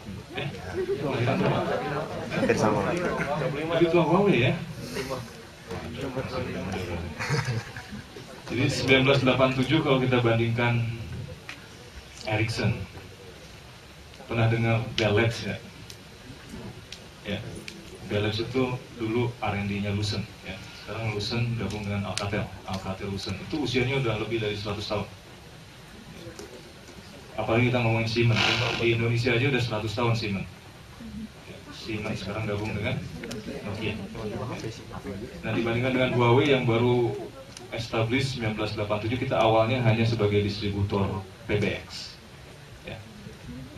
Kelahiran berapa? Hampir sama. Lebih tua Huawei ya? Jadi 1987 kalau kita bandingkan Ericsson, pernah dengar Belex ya? Ya, Belex itu dulu R&D-nya Lucent ya. Sekarang Lucent gabung dengan Alcatel Lucent. Itu usianya udah lebih dari 100 tahun. Apalagi kita ngomongin Siemens, di Indonesia aja udah 100 tahun Siemens. Siemens sekarang gabung dengan Nokia. Nah dibandingkan dengan Huawei yang baru establish 1987, kita awalnya hanya sebagai distributor PBX ya.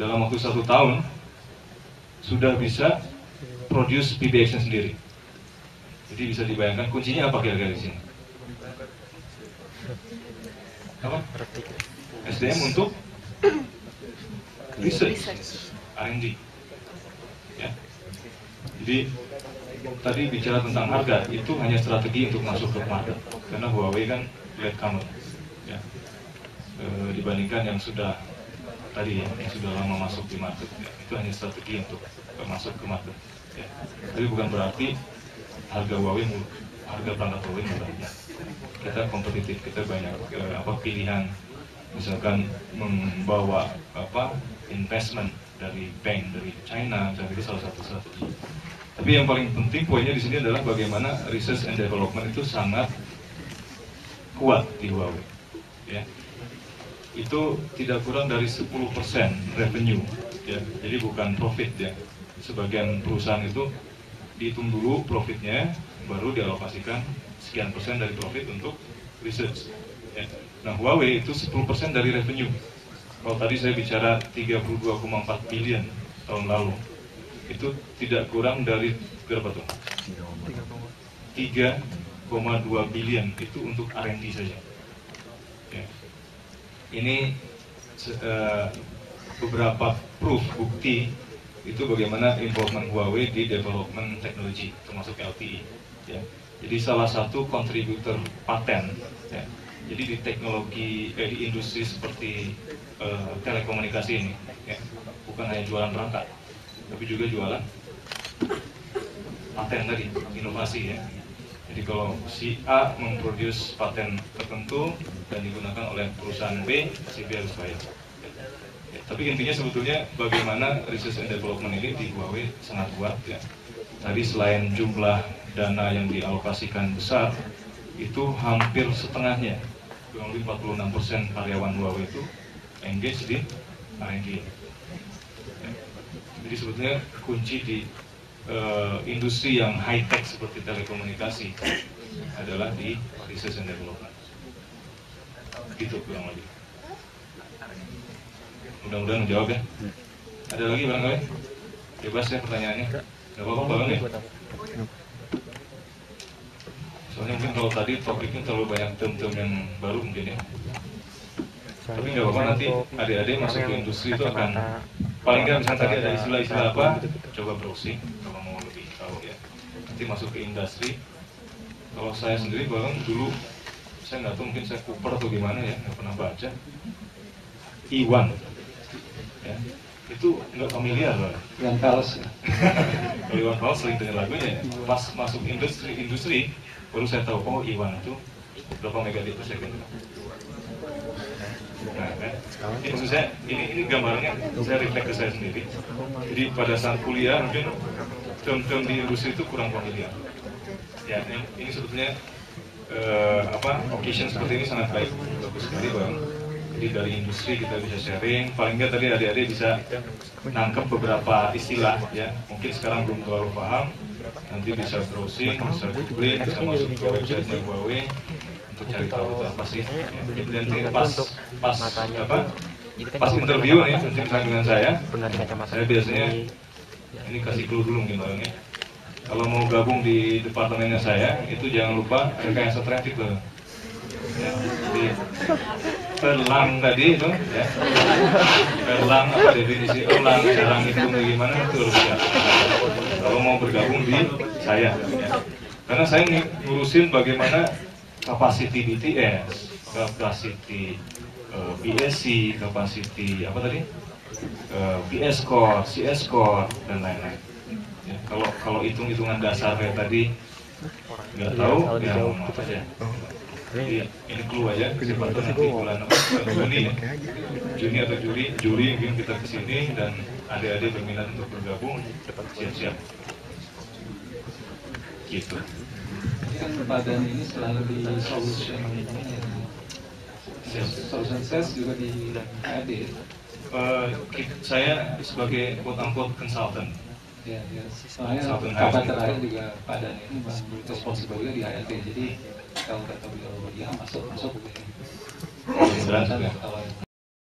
Dalam waktu 1 tahun sudah bisa produce PBX-nya sendiri. Jadi bisa dibayangkan kuncinya apa kira-kira di sini? Apa? SDM untuk research, R&D ya. Jadi tadi bicara tentang harga, itu hanya strategi untuk masuk ke market, karena Huawei kan latecomer ya, dibandingkan yang sudah tadi ya, yang sudah lama masuk di market ya. Itu hanya strategi untuk masuk ke market ya. Tapi bukan berarti harga Huawei harga perangkat Huawei murah ya. Kita kompetitif, kita banyak pilihan, misalkan membawa investment dari bank, dari China, misalnya itu salah satu strategi. Tapi yang paling penting poinnya di sini adalah bagaimana research and development itu sangat kuat di Huawei. Ya. Itu tidak kurang dari 10% revenue, ya. Jadi bukan profit ya. Sebagian perusahaan itu dihitung dulu profitnya, baru dialokasikan sekian persen dari profit untuk research. Ya. Nah, Huawei itu 10% dari revenue. Kalau tadi saya bicara 32,4 billion tahun lalu, itu tidak kurang dari berapa tuh? 3,2 billion itu untuk R&D saja. Ya. Ini beberapa proof, bukti itu bagaimana involvement Huawei di development teknologi, termasuk LTE. Ya. Jadi salah satu kontributor paten. Ya. Jadi di teknologi, di industri seperti telekomunikasi ini, ya, bukan hanya jualan perangkat, tapi juga jualan paten tadi, inovasi ya. Jadi kalau si A memproduce paten tertentu dan digunakan oleh perusahaan B, si B harus bayar. Ya, tapi intinya sebetulnya bagaimana research and development ini di Huawei sangat kuat ya. Tadi selain jumlah dana yang dialokasikan besar, itu hampir setengahnya, kurang lebih 46% karyawan Huawei itu engage di R&D. Ya. Jadi sebetulnya kunci di industri yang high tech seperti telekomunikasi adalah di research and development. Gitu kurang lebih. Mudah-mudahan menjawab ya. Ada lagi barangkali? Bebas ya pertanyaannya. Gak apa-apa banget ya. Soalnya mungkin kalau tadi topiknya terlalu banyak term-term yang baru mungkin ya. Tapi nggak apa-apa, nanti adik-adik masuk ke industri itu akan paling nggak misalnya tadi ada istilah-istilah apa, coba browsing kalau mau lebih tahu ya. Nanti masuk ke industri. Kalau saya sendiri bahkan dulu saya nggak tahu, mungkin saya kuper atau gimana ya, nggak pernah baca. Iwan, ya, itu nggak familiar loh. Iwan Fals. Kalau Iwan Fals sering dengar lagunya ya. Pas masuk industri baru saya tahu, oh Iwan itu berapa megabit per second. Nah, kan? Ini maksud saya, ini gambarnya saya refleks ke saya sendiri. Jadi pada saat kuliah mungkin term-term di industri itu kurang familiar. Ya, ini sebetulnya occasion seperti ini sangat baik, bagus sekali bang. Jadi dari industri kita bisa sharing. Paling nggak tadi adik-adik bisa nangkep beberapa istilah ya. Mungkin sekarang belum terlalu paham. Nanti bisa browsing, bisa googling, bisa masuk ke website Huawei untuk cari tahu itu apa sih. Ya, nanti pas interview nih, misalnya dengan saya biasanya ini kasih clue dulu mungkin barangnya. Kalau mau gabung di departemennya saya, itu jangan lupa rekayasa traffic loh. Ya, jadi elang tadi itu, ya. Elang apa definisi elang, cara ngitungnya gimana itu harus ya. Kalau mau bergabung di saya, ya. Karena saya ngurusin bagaimana capacity BTS, capacity BSC, capacity apa tadi, BS core, CS core dan lain-lain. Ya, kalau hitung-hitungan dasar kayak tadi nggak tahu, ya mohon maaf aja. Jadi ini clue aja, siapa tahu nanti bulan Juni ya, Juni atau Juli mungkin kita kesini dan adik-adik berminat untuk bergabung, siap-siap. Gitu. Kan badan ini selalu di solution sales juga di AD. Saya sebagai quote-unquote consultant. Ya. Soalnya kabar terakhir juga Pak Dan ini responsible juga di HLT. Jadi kalau kata beliau dia masuk begini.